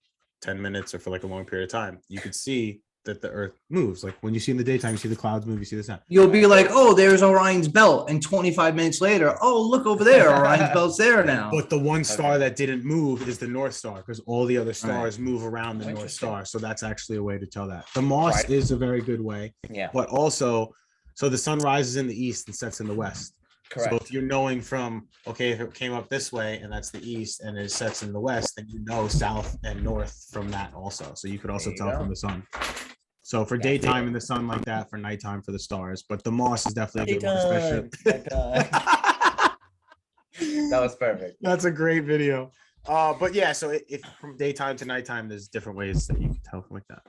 [SPEAKER 2] 10 minutes or for like a long period of time, you could see that the earth moves. Like when you see in the daytime, you see the clouds move, you see the sun.
[SPEAKER 4] You'll be like, oh, there's Orion's belt. And 25 minutes later, oh, look over there. Orion's belt's there now.
[SPEAKER 2] But the one star
[SPEAKER 1] Okay.
[SPEAKER 2] that didn't move is the North Star because all the other stars move around the North
[SPEAKER 1] Interesting.
[SPEAKER 2] Star. So that's actually a way to tell that. The moss
[SPEAKER 1] Right.
[SPEAKER 2] is a very good way,
[SPEAKER 1] Yeah,
[SPEAKER 2] but also, so the sun rises in the east and sets in the west.
[SPEAKER 1] correct.
[SPEAKER 2] So if you're knowing from, okay, if it came up this way and that's the east and it sets in the west, then you know south and north from that also. So you could also
[SPEAKER 1] There you
[SPEAKER 2] tell
[SPEAKER 1] go.
[SPEAKER 2] from the sun. So for
[SPEAKER 1] Yeah.
[SPEAKER 2] daytime in the sun like that, for nighttime for the stars. But the moss is definitely a good one,
[SPEAKER 1] Daytime,
[SPEAKER 2] especially.
[SPEAKER 1] That was perfect.
[SPEAKER 2] That's a great video. But yeah, so if from daytime to nighttime, there's different ways that you can tell from like that.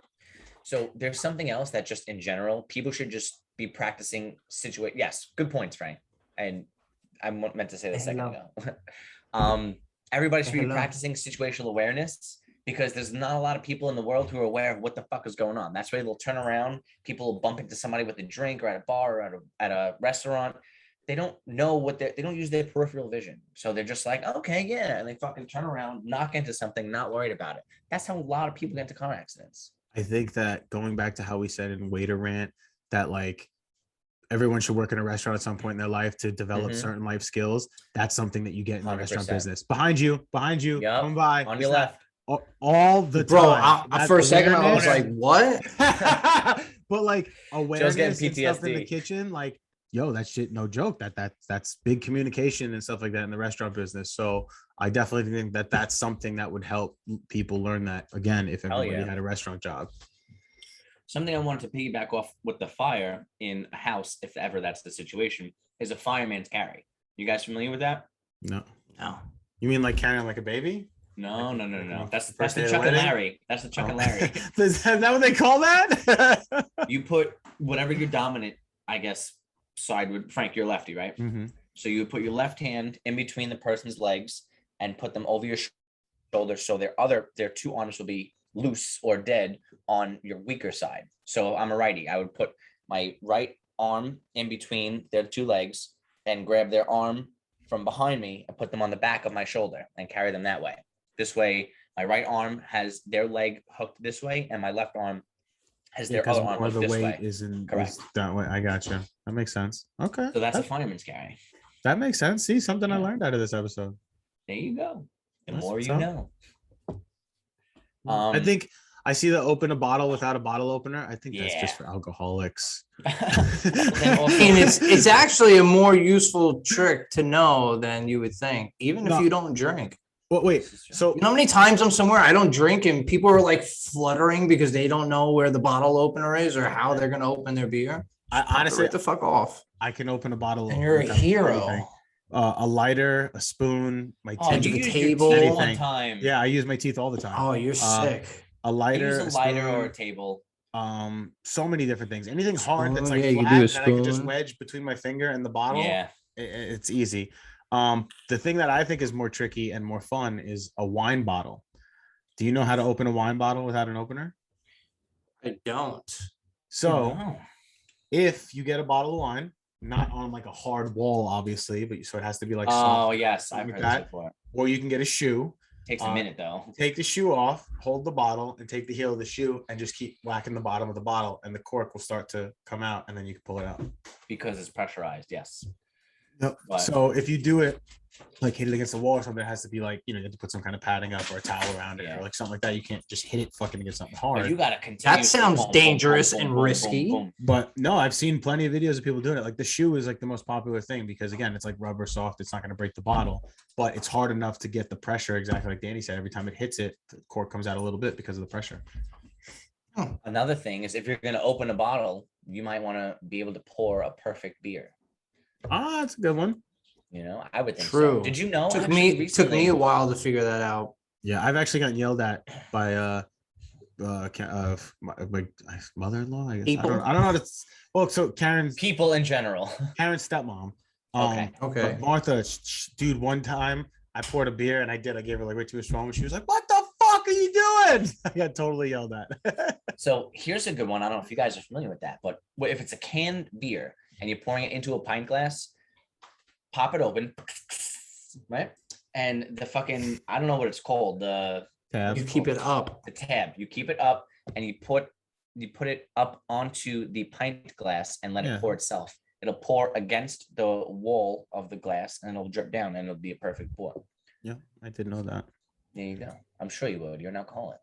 [SPEAKER 1] So there's something else that just in general, people should just be practicing Yes, good points, Frank. And I meant to say this a second ago. Everybody should be
[SPEAKER 3] Hello.
[SPEAKER 1] practicing situational awareness because there's not a lot of people in the world who are aware of what the fuck is going on. That's why they'll turn around. People will bump into somebody with a drink or at a bar or at a restaurant. They don't know they don't use their peripheral vision. So they're just like, okay, yeah. And they fucking turn around, knock into something, not worried about it. That's how a lot of people get into car accidents.
[SPEAKER 2] I think that going back to how we said in Waiter Rant that like everyone should work in a restaurant at some point in their life to develop
[SPEAKER 1] Mhm.
[SPEAKER 2] certain life skills. That's something that you get in the restaurant
[SPEAKER 1] 100%.
[SPEAKER 2] business. Behind you,
[SPEAKER 1] Yup,
[SPEAKER 2] come by.
[SPEAKER 1] On
[SPEAKER 2] It's
[SPEAKER 1] your
[SPEAKER 2] not-
[SPEAKER 1] left.
[SPEAKER 2] all the
[SPEAKER 3] Bro,
[SPEAKER 2] time. That's
[SPEAKER 3] for a second I was
[SPEAKER 2] awareness.
[SPEAKER 3] like, what?
[SPEAKER 2] But like awareness
[SPEAKER 1] getting
[SPEAKER 2] and stuff in the
[SPEAKER 1] PTSD.
[SPEAKER 2] kitchen, like yo, that shit, no joke. That's big communication and stuff like that in the restaurant business. So I definitely think that that's something that would help people learn that again if
[SPEAKER 1] Hell
[SPEAKER 2] everybody
[SPEAKER 1] yeah.
[SPEAKER 2] had a restaurant job.
[SPEAKER 1] Something I wanted to piggyback off with the fire in a house, if ever that's the situation, is a fireman's carry. You guys familiar with that?
[SPEAKER 2] No,
[SPEAKER 3] No.
[SPEAKER 2] you mean like carrying like a baby?
[SPEAKER 1] No. That's
[SPEAKER 2] First
[SPEAKER 1] the
[SPEAKER 2] day of
[SPEAKER 1] Chuck and
[SPEAKER 2] wedding?
[SPEAKER 1] Larry. That's the Chuck
[SPEAKER 2] Oh.
[SPEAKER 1] and Larry.
[SPEAKER 2] Is that what they call that?
[SPEAKER 1] You put whatever your dominant, I guess, side would. Frank, you're lefty, right?
[SPEAKER 2] Mhm.
[SPEAKER 1] So you would put your left hand in between the person's legs and put them over your shoulder, so their 2 arms will be loose or dead on your weaker side. So I'm a righty. I would put my right arm in between their 2 legs and grab their arm from behind me and put them on the back of my shoulder and carry them that way. This way, my right arm has their leg hooked this way, and my left arm has their
[SPEAKER 2] Because
[SPEAKER 1] other arm
[SPEAKER 2] more
[SPEAKER 1] hooked
[SPEAKER 2] the
[SPEAKER 1] this
[SPEAKER 2] weight
[SPEAKER 1] way.
[SPEAKER 2] is in
[SPEAKER 1] Correct.
[SPEAKER 2] is that way. I gotcha. That makes sense. Okay.
[SPEAKER 1] So that's a
[SPEAKER 2] that,
[SPEAKER 1] fireman's carry.
[SPEAKER 2] that makes sense. See, something I
[SPEAKER 1] Yeah.
[SPEAKER 2] learned out of this episode.
[SPEAKER 1] There you go. The
[SPEAKER 2] That's
[SPEAKER 1] more
[SPEAKER 2] what's
[SPEAKER 1] you
[SPEAKER 2] up.
[SPEAKER 1] know.
[SPEAKER 2] I think I see the open a bottle without a bottle opener. I think that's just
[SPEAKER 1] Yeah.
[SPEAKER 2] for alcoholics.
[SPEAKER 1] Then also-
[SPEAKER 3] And it's actually a more useful trick to know than you would think, even if
[SPEAKER 2] No.
[SPEAKER 3] you don't drink.
[SPEAKER 2] Well, wait. So
[SPEAKER 3] You know how many times I'm somewhere I don't drink and people are like fluttering because they don't know where the bottle opener is or how they're gonna open their beer?
[SPEAKER 2] I honestly,
[SPEAKER 3] Get the fuck off.
[SPEAKER 2] I can open a bottle.
[SPEAKER 3] And you're a
[SPEAKER 2] without
[SPEAKER 3] hero.
[SPEAKER 2] anything. A lighter, a spoon, my
[SPEAKER 1] Oh,
[SPEAKER 3] Edge
[SPEAKER 2] teeth.
[SPEAKER 3] of
[SPEAKER 1] you
[SPEAKER 3] the
[SPEAKER 1] used your
[SPEAKER 3] table.
[SPEAKER 1] teeth one
[SPEAKER 2] Anything.
[SPEAKER 1] time.
[SPEAKER 2] Yeah, I use my teeth all the time.
[SPEAKER 3] Oh, you're sick.
[SPEAKER 2] A
[SPEAKER 1] You
[SPEAKER 2] lighter,
[SPEAKER 1] use a lighter
[SPEAKER 2] spoon,
[SPEAKER 1] or a table.
[SPEAKER 2] so many different things. Anything hard that's
[SPEAKER 3] Spoon,
[SPEAKER 2] like
[SPEAKER 3] yeah, you
[SPEAKER 2] flat
[SPEAKER 3] can do a
[SPEAKER 2] that I can just
[SPEAKER 3] spoon.
[SPEAKER 2] wedge between my finger and the bottle.
[SPEAKER 1] Yeah.
[SPEAKER 2] It's easy. The thing that I think is more tricky and more fun is a wine bottle. Do you know how to open a wine bottle without an opener?
[SPEAKER 3] I don't.
[SPEAKER 2] So
[SPEAKER 1] No.
[SPEAKER 2] if you get a bottle of wine, not on like a hard wall, obviously, but so it has to be like
[SPEAKER 1] Oh
[SPEAKER 2] soft,
[SPEAKER 1] yes, I've
[SPEAKER 2] like
[SPEAKER 1] heard
[SPEAKER 2] that.
[SPEAKER 1] this before.
[SPEAKER 2] Or you can get a shoe.
[SPEAKER 1] Takes a minute though.
[SPEAKER 2] Take the shoe off, hold the bottle, and take the heel of the shoe, and just keep whacking the bottom of the bottle, and the cork will start to come out, and then you can pull it out.
[SPEAKER 1] Because it's pressurized, yes.
[SPEAKER 2] Yep.
[SPEAKER 1] But-
[SPEAKER 2] So if you do it like hit it against the wall or something, it has to be like, you know, you have to put some kind of padding up or a towel around it
[SPEAKER 1] Yeah.
[SPEAKER 2] or like something like that. You can't just hit it fucking against something
[SPEAKER 1] But
[SPEAKER 2] hard.
[SPEAKER 1] you gotta continue.
[SPEAKER 3] That sounds dangerous and risky.
[SPEAKER 2] But no, I've seen plenty of videos of people doing it. Like the shoe is like the most popular thing because again, it's like rubber soft. It's not going to break the bottle, but it's hard enough to get the pressure. Exactly like Danny said, every time it hits it, the cork comes out a little bit because of the pressure.
[SPEAKER 1] Another thing is if you're gonna open a bottle, you might want to be able to pour a perfect beer.
[SPEAKER 2] Ah, that's a good one.
[SPEAKER 1] You know, I would think
[SPEAKER 3] True.
[SPEAKER 1] so. Did you know?
[SPEAKER 3] Took
[SPEAKER 1] actually,
[SPEAKER 3] me
[SPEAKER 1] recently-
[SPEAKER 3] a while to figure that out.
[SPEAKER 2] Yeah, I've actually gotten yelled at by my mother-in-law. I guess
[SPEAKER 3] People?
[SPEAKER 2] I don't know. How to, well, so Karen's
[SPEAKER 1] people in general.
[SPEAKER 2] stepmom.
[SPEAKER 1] Okay.
[SPEAKER 3] Okay.
[SPEAKER 2] But Martha, dude, one time I poured a beer and I gave her like way too strong. And she was like, "What the fuck are you doing?" I got totally yelled at.
[SPEAKER 1] So here's a good one. I don't know if you guys are familiar with that, but if it's a canned beer and you're pouring it into a pint glass, pop it open, right? And the fucking, I don't know what it's called.
[SPEAKER 3] You keep it up.
[SPEAKER 1] The tab. You keep it up and you put it up onto the pint glass and let
[SPEAKER 2] Yeah.
[SPEAKER 1] it pour itself. It'll pour against the wall of the glass and it'll drip down and it'll be a perfect pour.
[SPEAKER 2] Yeah, I didn't know that.
[SPEAKER 1] There you go. I'm sure you would. You're an alcoholic.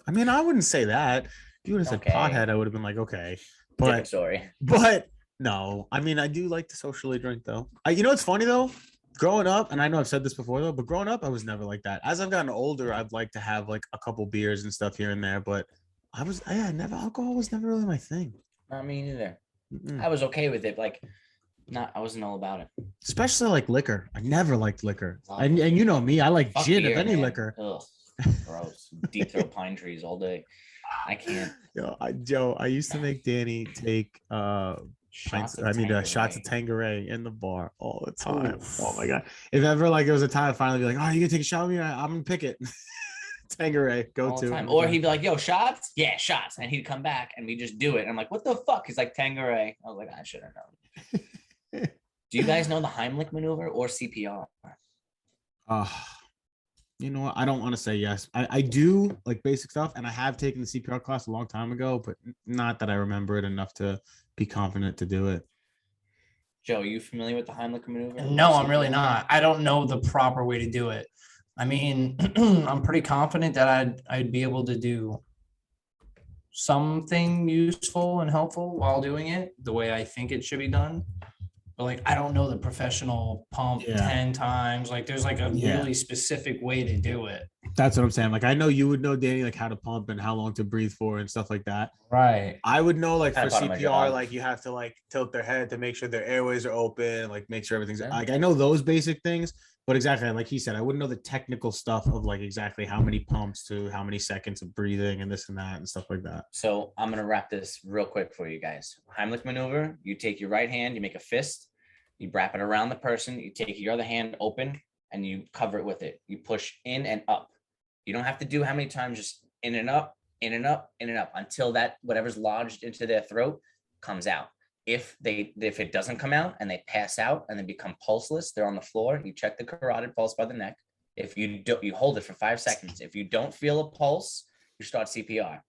[SPEAKER 2] I mean, I wouldn't say that. If you would have said
[SPEAKER 1] Okay.
[SPEAKER 2] pothead, I would have been like, okay.
[SPEAKER 1] Different
[SPEAKER 2] But
[SPEAKER 1] story.
[SPEAKER 2] no, I mean, I do like to socially drink though. You know, it's funny though. Growing up, and I know I've said this before though, but growing up, I was never like that. As I've gotten older, I'd like to have like a couple beers and stuff here and there, but alcohol was never really my thing.
[SPEAKER 1] Not me neither.
[SPEAKER 2] Mm-mm.
[SPEAKER 1] I was okay with it. Like, I wasn't all about it.
[SPEAKER 2] Especially like liquor. I never liked liquor.
[SPEAKER 1] Love
[SPEAKER 2] And you know me, I like
[SPEAKER 1] Fuck
[SPEAKER 2] gin,
[SPEAKER 1] beer,
[SPEAKER 2] if any
[SPEAKER 1] man.
[SPEAKER 2] liquor.
[SPEAKER 1] Ugh, gross. Deep throat pine trees all day. I can't.
[SPEAKER 2] Joe, I used to make Danny take shots of Tanqueray in the bar all the time.
[SPEAKER 3] Oof.
[SPEAKER 2] Oh my god! If ever like it was a time, I'd finally be like, "Oh, you gonna take a shot with me? I'm gonna pick it." Tanqueray, go
[SPEAKER 1] All the
[SPEAKER 2] to.
[SPEAKER 1] time. Or he'd be like, "Yo, shots? Yeah, shots." And he'd come back and we just do it. And I'm like, "What the fuck?" He's like, "Tanqueray." I was like, "I should have known." Do you guys know the Heimlich maneuver or CPR?
[SPEAKER 2] You know what? I don't want to say yes. I do like basic stuff, and I have taken the CPR class a long time ago, but not that I remember it enough to be confident to do it.
[SPEAKER 1] Joe, you familiar with the Heimlich maneuver?
[SPEAKER 3] No, I'm really not. I don't know the proper way to do it. I mean, I'm pretty confident that I'd be able to do something useful and helpful while doing it the way I think it should be done. But like, I don't know the professional pump
[SPEAKER 2] Yeah.
[SPEAKER 3] 10 times. Like there's like a
[SPEAKER 2] Yeah.
[SPEAKER 3] really specific way to do it.
[SPEAKER 2] That's what I'm saying. Like I know you would know, Danny, like how to pump and how long to breathe for and stuff like that.
[SPEAKER 3] Right.
[SPEAKER 2] I would know like for
[SPEAKER 1] Kinda part of my
[SPEAKER 2] CPR,
[SPEAKER 1] job.
[SPEAKER 2] like you have to like tilt their head to make sure their airways are open, like make sure everything's
[SPEAKER 1] Yeah.
[SPEAKER 2] like I know those basic things, but exactly like he said, I wouldn't know the technical stuff of like exactly how many pumps to how many seconds of breathing and this and that and stuff like that.
[SPEAKER 1] So I'm gonna wrap this real quick for you guys. Heimlich maneuver, you take your right hand, you make a fist, you wrap it around the person, you take your other hand open and you cover it with it. You push in and up. You don't have to do how many times, just in and up, in and up, in and up until that whatever's lodged into their throat comes out. If it doesn't come out and they pass out and they become pulseless, they're on the floor, you check the carotid pulse by the neck. If you don't, you hold it for 5 seconds. If you don't feel a pulse, you start CPR.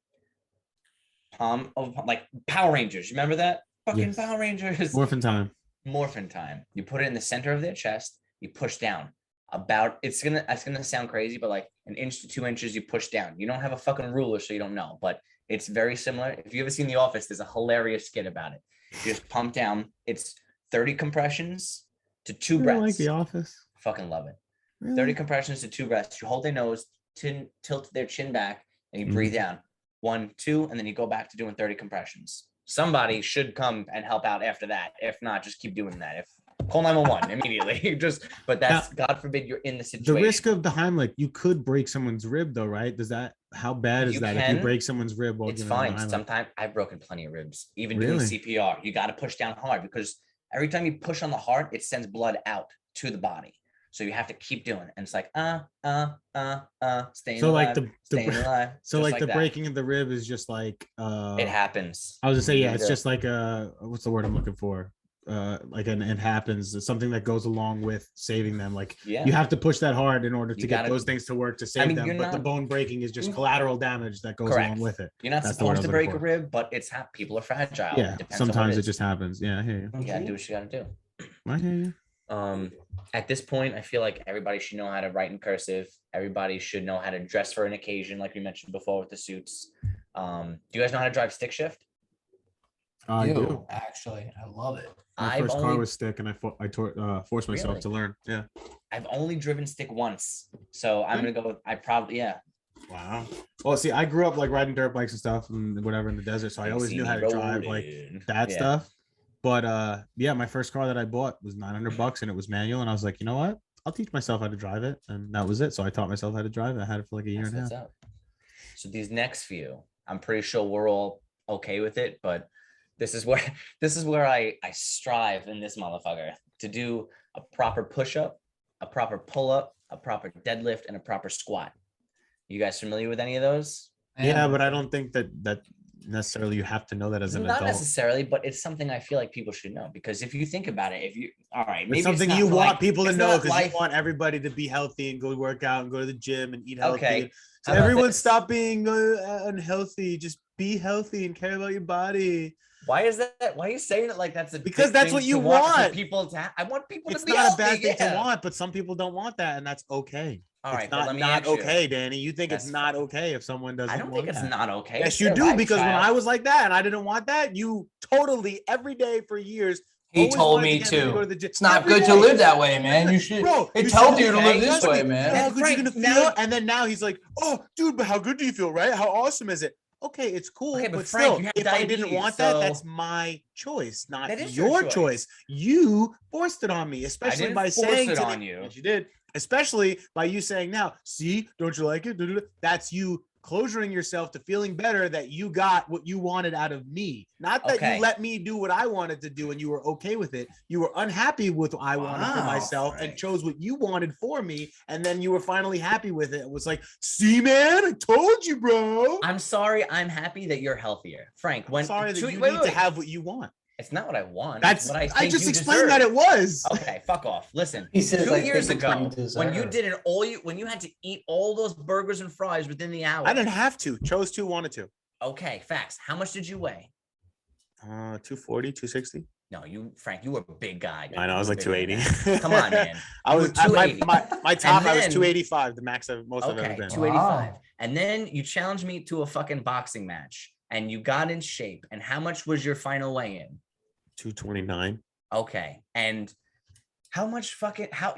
[SPEAKER 1] Palm of like Power Rangers. Remember that? Fucking
[SPEAKER 2] Yes.
[SPEAKER 1] Power Rangers.
[SPEAKER 2] Morphin time.
[SPEAKER 1] Morphin time. You put it in the center of their chest. You push down. About it's gonna sound crazy, but like 1 inch to 2 inches, you push down. You don't have a fucking ruler, so you don't know, but it's very similar. If you ever seen The Office, there's a hilarious skit about it. You just pump down. It's 30 compressions to 2
[SPEAKER 2] I
[SPEAKER 1] breaths.
[SPEAKER 2] like The Office.
[SPEAKER 1] Fucking love it.
[SPEAKER 2] Really?
[SPEAKER 1] 30 compressions to 2 breaths. You hold their nose, tilt their chin back, and you
[SPEAKER 2] Mhm.
[SPEAKER 1] breathe down. 1, 2, and then you go back to doing 30 compressions. Somebody should come and help out after that. If not, just keep doing that. If call 911 immediately. But that's God forbid you're in the
[SPEAKER 2] The
[SPEAKER 1] situation.
[SPEAKER 2] risk of the Heimlich, you could break someone's rib though, right? How bad is
[SPEAKER 1] You
[SPEAKER 2] that if
[SPEAKER 1] can.
[SPEAKER 2] you break someone's rib while
[SPEAKER 1] It's
[SPEAKER 2] giving them the
[SPEAKER 1] fine.
[SPEAKER 2] Heimlich?
[SPEAKER 1] Sometimes I've broken plenty of ribs, even doing
[SPEAKER 2] Really?
[SPEAKER 1] CPR. You got to push down hard because every time you push on the heart, it sends blood out to the body. So you have to keep doing it. And it's like, staying
[SPEAKER 2] So like
[SPEAKER 1] alive,
[SPEAKER 2] the
[SPEAKER 1] staying alive.
[SPEAKER 2] so
[SPEAKER 1] just
[SPEAKER 2] like the
[SPEAKER 1] that.
[SPEAKER 2] breaking of the rib is just like
[SPEAKER 1] It happens.
[SPEAKER 2] I was gonna say,
[SPEAKER 1] You
[SPEAKER 2] yeah, it's
[SPEAKER 1] do.
[SPEAKER 2] just like what's the word I'm looking for? Like it happens. It's something that goes along with saving them. Like
[SPEAKER 1] Yeah.
[SPEAKER 2] you have to push that hard in order to
[SPEAKER 1] You
[SPEAKER 2] get
[SPEAKER 1] gotta-
[SPEAKER 2] those things to work to save
[SPEAKER 1] mean,
[SPEAKER 2] them.
[SPEAKER 1] you're
[SPEAKER 2] But the
[SPEAKER 1] not-
[SPEAKER 2] bone breaking is just collateral damage that goes
[SPEAKER 1] Correct.
[SPEAKER 2] along with it.
[SPEAKER 1] You're not
[SPEAKER 2] That's the word I
[SPEAKER 1] supposed
[SPEAKER 2] was
[SPEAKER 1] to break
[SPEAKER 2] looking
[SPEAKER 1] a
[SPEAKER 2] for.
[SPEAKER 1] rib, but it's people are fragile.
[SPEAKER 2] Yeah,
[SPEAKER 1] Depends on what
[SPEAKER 2] sometimes it
[SPEAKER 1] is.
[SPEAKER 2] just happens. Yeah, I hear you.
[SPEAKER 1] You gotta do what you gotta do.
[SPEAKER 2] I hear you.
[SPEAKER 1] At this point, I feel like everybody should know how to write in cursive. Everybody should know how to dress for an occasion, like we mentioned before with the suits. Do you guys know how to drive stick shift?
[SPEAKER 2] I
[SPEAKER 3] You,
[SPEAKER 2] do.
[SPEAKER 3] actually, I love it.
[SPEAKER 2] My
[SPEAKER 1] I've
[SPEAKER 2] first car
[SPEAKER 1] only
[SPEAKER 2] was stick, and forced myself
[SPEAKER 1] Really?
[SPEAKER 2] to learn. Yeah.
[SPEAKER 1] I've only driven stick once, so I'm gonna go with
[SPEAKER 2] Wow. Well, see, I grew up like riding dirt bikes and stuff and whatever in the desert, so I always knew how to drive like that
[SPEAKER 1] Yeah.
[SPEAKER 2] stuff. But yeah, my first car that I bought was $900 and it was manual, and I was like, you know what? I'll teach myself how to drive it, and that was it. So I taught myself how to drive it. I had it for like a year
[SPEAKER 1] That's
[SPEAKER 2] and a
[SPEAKER 1] what's
[SPEAKER 2] half.
[SPEAKER 1] up. So these next few, I'm pretty sure we're all okay with it, but this is where I strive in this motherfucker to do a proper push-up, a proper pull-up, a proper deadlift, and a proper squat. You guys familiar with any of those?
[SPEAKER 2] Yeah, but I don't think that necessarily you have to know that as an
[SPEAKER 1] Not
[SPEAKER 2] adult.
[SPEAKER 1] necessarily, but it's something I feel like people should know, because if you think about it, all right, maybe
[SPEAKER 2] It's something
[SPEAKER 1] not
[SPEAKER 2] you
[SPEAKER 1] for,
[SPEAKER 2] want
[SPEAKER 1] like,
[SPEAKER 2] people to
[SPEAKER 1] it's
[SPEAKER 2] know
[SPEAKER 1] not
[SPEAKER 2] because you
[SPEAKER 1] life-
[SPEAKER 2] want everybody to be healthy and go work out and go to the gym and eat healthy.
[SPEAKER 1] Okay.
[SPEAKER 2] So
[SPEAKER 1] How about
[SPEAKER 2] everyone
[SPEAKER 1] this?
[SPEAKER 2] stop being unhealthy. Just be healthy and care about your body.
[SPEAKER 1] Why is that? Why are you saying it like that's a
[SPEAKER 2] Because
[SPEAKER 1] big
[SPEAKER 2] that's
[SPEAKER 1] thing
[SPEAKER 2] what
[SPEAKER 1] to
[SPEAKER 2] you
[SPEAKER 1] want for
[SPEAKER 2] want.
[SPEAKER 1] people to I want people
[SPEAKER 2] It's
[SPEAKER 1] to be
[SPEAKER 2] not
[SPEAKER 1] healthy,
[SPEAKER 2] a bad thing
[SPEAKER 1] yeah.
[SPEAKER 2] to want, but some people don't want that, and that's okay.
[SPEAKER 1] All
[SPEAKER 2] It's
[SPEAKER 1] right, but
[SPEAKER 2] not
[SPEAKER 1] let me
[SPEAKER 2] not
[SPEAKER 1] ask you.
[SPEAKER 2] okay, Danny. You think it's
[SPEAKER 1] That's
[SPEAKER 2] not
[SPEAKER 1] fine.
[SPEAKER 2] okay if someone doesn't
[SPEAKER 1] I don't
[SPEAKER 2] want
[SPEAKER 1] think it's
[SPEAKER 2] that.
[SPEAKER 1] not okay.
[SPEAKER 2] Yes,
[SPEAKER 1] It's
[SPEAKER 2] you
[SPEAKER 1] their
[SPEAKER 2] do, because when
[SPEAKER 1] lifestyle.
[SPEAKER 2] I was like that and I didn't want that, you totally every day for years.
[SPEAKER 3] He
[SPEAKER 2] always
[SPEAKER 3] told
[SPEAKER 2] wanted
[SPEAKER 3] me
[SPEAKER 2] to get me
[SPEAKER 3] to.
[SPEAKER 2] go the gym.
[SPEAKER 3] It's not
[SPEAKER 2] Every
[SPEAKER 3] good to
[SPEAKER 2] day.
[SPEAKER 3] live that way, man. You should.
[SPEAKER 2] Bro,
[SPEAKER 3] It
[SPEAKER 2] you
[SPEAKER 3] tells
[SPEAKER 2] should
[SPEAKER 3] you to
[SPEAKER 2] be
[SPEAKER 3] live
[SPEAKER 2] saying,
[SPEAKER 3] this
[SPEAKER 2] "Trust
[SPEAKER 3] way,
[SPEAKER 2] me,
[SPEAKER 3] man."
[SPEAKER 2] How good
[SPEAKER 1] Frank,
[SPEAKER 2] you gonna
[SPEAKER 1] now-
[SPEAKER 2] feel? And then now he's like, "Oh, dude, but how good do you feel? Right? How awesome is it?" Okay, it's cool,
[SPEAKER 1] Okay, but
[SPEAKER 2] but
[SPEAKER 1] Frank,
[SPEAKER 2] still,
[SPEAKER 1] you have
[SPEAKER 2] if I didn't
[SPEAKER 1] diabetes,
[SPEAKER 2] want that,
[SPEAKER 1] so-
[SPEAKER 2] that's my choice, not
[SPEAKER 1] That is
[SPEAKER 2] your
[SPEAKER 1] your
[SPEAKER 2] choice.
[SPEAKER 1] choice.
[SPEAKER 2] You forced it on me,
[SPEAKER 1] I
[SPEAKER 2] especially
[SPEAKER 1] didn't
[SPEAKER 2] by
[SPEAKER 1] force
[SPEAKER 2] saying
[SPEAKER 1] it
[SPEAKER 2] to
[SPEAKER 1] on
[SPEAKER 2] me,
[SPEAKER 1] you.
[SPEAKER 2] Yes, you did. Especially by you saying now, see, don't you like it? Da-da-da. That's you closuring yourself to feeling better that you got what you wanted out of me. Not that
[SPEAKER 1] Okay.
[SPEAKER 2] you let me do what I wanted to do and you were okay with it. You were unhappy with what I wanted for
[SPEAKER 3] Wow,
[SPEAKER 2] myself and
[SPEAKER 3] Frank.
[SPEAKER 2] chose what you wanted for me. And then you were finally happy with it. It was like, see, man, I told you, bro.
[SPEAKER 1] I'm sorry. I'm happy that you're healthier, Frank.
[SPEAKER 2] I'm
[SPEAKER 1] When
[SPEAKER 2] sorry that
[SPEAKER 1] two-
[SPEAKER 2] you
[SPEAKER 1] wait,
[SPEAKER 2] need
[SPEAKER 1] wait,
[SPEAKER 2] to
[SPEAKER 1] wait.
[SPEAKER 2] have what you want.
[SPEAKER 1] It's not what I want.
[SPEAKER 2] That's
[SPEAKER 1] it's what I
[SPEAKER 2] I
[SPEAKER 1] think
[SPEAKER 2] just
[SPEAKER 1] you
[SPEAKER 2] explained
[SPEAKER 1] deserve.
[SPEAKER 2] that it was.
[SPEAKER 1] Okay, fuck off. Listen,
[SPEAKER 3] He says,
[SPEAKER 1] 2
[SPEAKER 3] "I
[SPEAKER 1] years
[SPEAKER 3] think it's what
[SPEAKER 1] ago,
[SPEAKER 3] you
[SPEAKER 1] when you
[SPEAKER 3] deserve."
[SPEAKER 1] did when you had to eat all those burgers and fries within the hour.
[SPEAKER 2] I didn't have to. Chose to, wanted to.
[SPEAKER 1] Okay, facts. How much did you weigh?
[SPEAKER 2] 240, 260.
[SPEAKER 1] No, Frank, you were a big guy. dude.
[SPEAKER 2] I know, I
[SPEAKER 1] You
[SPEAKER 2] was
[SPEAKER 1] were
[SPEAKER 2] like
[SPEAKER 1] bigger than
[SPEAKER 2] 280.
[SPEAKER 1] that. Come on, man.
[SPEAKER 2] I
[SPEAKER 1] You
[SPEAKER 2] was
[SPEAKER 1] were
[SPEAKER 2] at
[SPEAKER 1] 280.
[SPEAKER 2] my top. I was
[SPEAKER 1] then-
[SPEAKER 2] 285, the max I've most I've ever
[SPEAKER 1] Okay,
[SPEAKER 2] been.
[SPEAKER 1] 285.
[SPEAKER 3] Wow.
[SPEAKER 1] And then you challenged me to a fucking boxing match and you got in shape. And how much was your final weigh-in?
[SPEAKER 2] 229.
[SPEAKER 1] Okay. And how much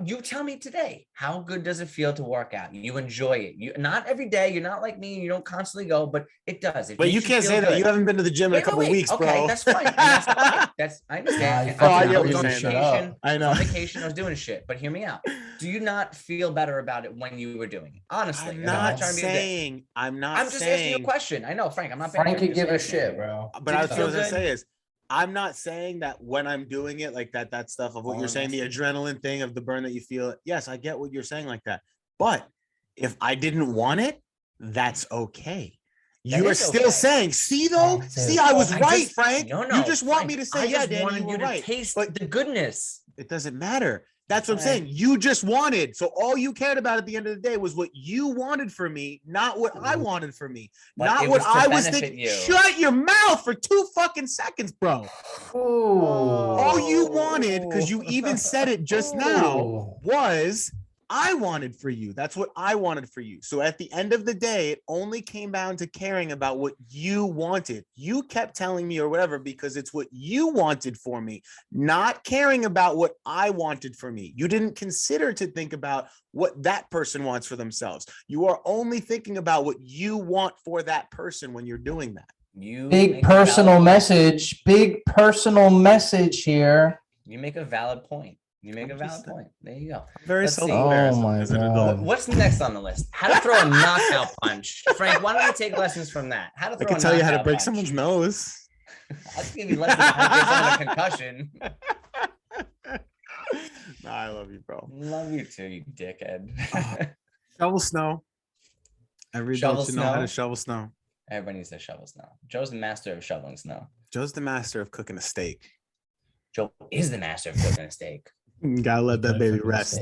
[SPEAKER 1] you tell me today, how good does it feel to work out? You enjoy it. You not every day, you're not like me, you don't constantly go, but it does. It
[SPEAKER 2] But you
[SPEAKER 1] makes
[SPEAKER 2] can't
[SPEAKER 1] feel
[SPEAKER 2] say that.
[SPEAKER 1] good.
[SPEAKER 2] You haven't been to the gym in a
[SPEAKER 1] Wait,
[SPEAKER 2] couple
[SPEAKER 1] wait,
[SPEAKER 2] weeks,
[SPEAKER 1] okay,
[SPEAKER 2] bro.
[SPEAKER 1] that's fine. And that's fine. I understand.
[SPEAKER 3] I
[SPEAKER 2] fucking
[SPEAKER 1] I
[SPEAKER 2] know
[SPEAKER 1] was
[SPEAKER 2] what
[SPEAKER 1] on
[SPEAKER 2] you're saying.
[SPEAKER 1] vacation.
[SPEAKER 2] I know.
[SPEAKER 1] On vacation, I was doing shit. But hear me out. Do you not feel better about it when you were doing it? Honestly,
[SPEAKER 2] I'm
[SPEAKER 1] I'm
[SPEAKER 2] not
[SPEAKER 1] trying to be a dick.
[SPEAKER 2] saying. I'm not
[SPEAKER 1] I'm just asking you
[SPEAKER 2] saying.
[SPEAKER 1] a question. I know, Frank. I'm not.
[SPEAKER 3] Frank
[SPEAKER 1] I'm
[SPEAKER 3] could
[SPEAKER 1] just
[SPEAKER 3] give a
[SPEAKER 1] asking you.
[SPEAKER 3] shit, bro.
[SPEAKER 2] But
[SPEAKER 1] Did
[SPEAKER 2] I
[SPEAKER 1] it
[SPEAKER 2] was
[SPEAKER 1] feel
[SPEAKER 2] gonna
[SPEAKER 1] good?
[SPEAKER 2] say is, I'm not saying that when I'm doing it like that stuff of what
[SPEAKER 1] Oh,
[SPEAKER 2] you're saying, the
[SPEAKER 1] that's-
[SPEAKER 2] adrenaline thing of the burn that you feel. Yes, I get what you're saying like that. But if I didn't want it, that's okay.
[SPEAKER 1] That
[SPEAKER 2] You are
[SPEAKER 1] is
[SPEAKER 2] still
[SPEAKER 1] okay.
[SPEAKER 2] saying, see though,
[SPEAKER 3] That's
[SPEAKER 2] see,
[SPEAKER 3] it.
[SPEAKER 2] I was
[SPEAKER 1] I
[SPEAKER 2] right,
[SPEAKER 1] just-
[SPEAKER 2] Frank.
[SPEAKER 1] No,
[SPEAKER 2] You just want
[SPEAKER 1] Frank,
[SPEAKER 2] me to say,
[SPEAKER 1] I
[SPEAKER 2] yeah,
[SPEAKER 1] just
[SPEAKER 2] Danny,
[SPEAKER 1] wanted
[SPEAKER 2] you were
[SPEAKER 1] you to
[SPEAKER 2] right.
[SPEAKER 1] taste
[SPEAKER 2] But
[SPEAKER 1] the goodness.
[SPEAKER 2] it doesn't matter. That's what I'm
[SPEAKER 1] Okay.
[SPEAKER 2] saying. You just wanted. So all you cared about at the end of the day was what you wanted for me, not what I wanted for me.
[SPEAKER 1] But
[SPEAKER 2] not
[SPEAKER 1] it
[SPEAKER 2] what
[SPEAKER 1] was to
[SPEAKER 2] I was
[SPEAKER 1] benefit
[SPEAKER 2] thinking.
[SPEAKER 1] you.
[SPEAKER 2] Shut your mouth for 2 fucking seconds, bro. All you wanted, because you even said it just now,
[SPEAKER 3] Ooh.
[SPEAKER 2] was I wanted for you. That's what I wanted for you. So at the end of the day, it only came down to caring about what you wanted. You kept telling me or whatever because it's what you wanted for me, not caring about what I wanted for me. You didn't consider to think about what that person wants for themselves. You are only thinking about what you want for that person when you're doing that.
[SPEAKER 1] You
[SPEAKER 3] Big
[SPEAKER 1] make a valid
[SPEAKER 3] personal
[SPEAKER 1] point.
[SPEAKER 3] message. Big personal message here.
[SPEAKER 1] You make a valid point. You make a
[SPEAKER 2] I'm
[SPEAKER 1] valid
[SPEAKER 2] just-
[SPEAKER 1] point. There you go.
[SPEAKER 2] Very
[SPEAKER 1] Let's see.
[SPEAKER 2] self-aware
[SPEAKER 3] Oh my
[SPEAKER 2] as an
[SPEAKER 3] God.
[SPEAKER 2] adult.
[SPEAKER 1] What's next on the list? How to throw a knockout punch. Frank, why don't you take lessons from that? How to
[SPEAKER 2] I
[SPEAKER 1] throw
[SPEAKER 2] can
[SPEAKER 1] a
[SPEAKER 2] tell you how to
[SPEAKER 1] knockout
[SPEAKER 2] break
[SPEAKER 1] punch.
[SPEAKER 2] someone's nose.
[SPEAKER 1] I'll give you lessons on how to get someone a concussion.
[SPEAKER 2] I love you, bro.
[SPEAKER 1] Love you too, you dickhead.
[SPEAKER 2] Shovel snow. Every
[SPEAKER 1] Shovel
[SPEAKER 2] adult should know how to
[SPEAKER 1] snow?
[SPEAKER 2] shovel snow.
[SPEAKER 1] Everybody needs to shovel snow. Joe's the master of shoveling snow.
[SPEAKER 2] Joe's the master of cooking a steak.
[SPEAKER 1] Joe is the master of cooking a steak.
[SPEAKER 2] Gotta let that baby rest.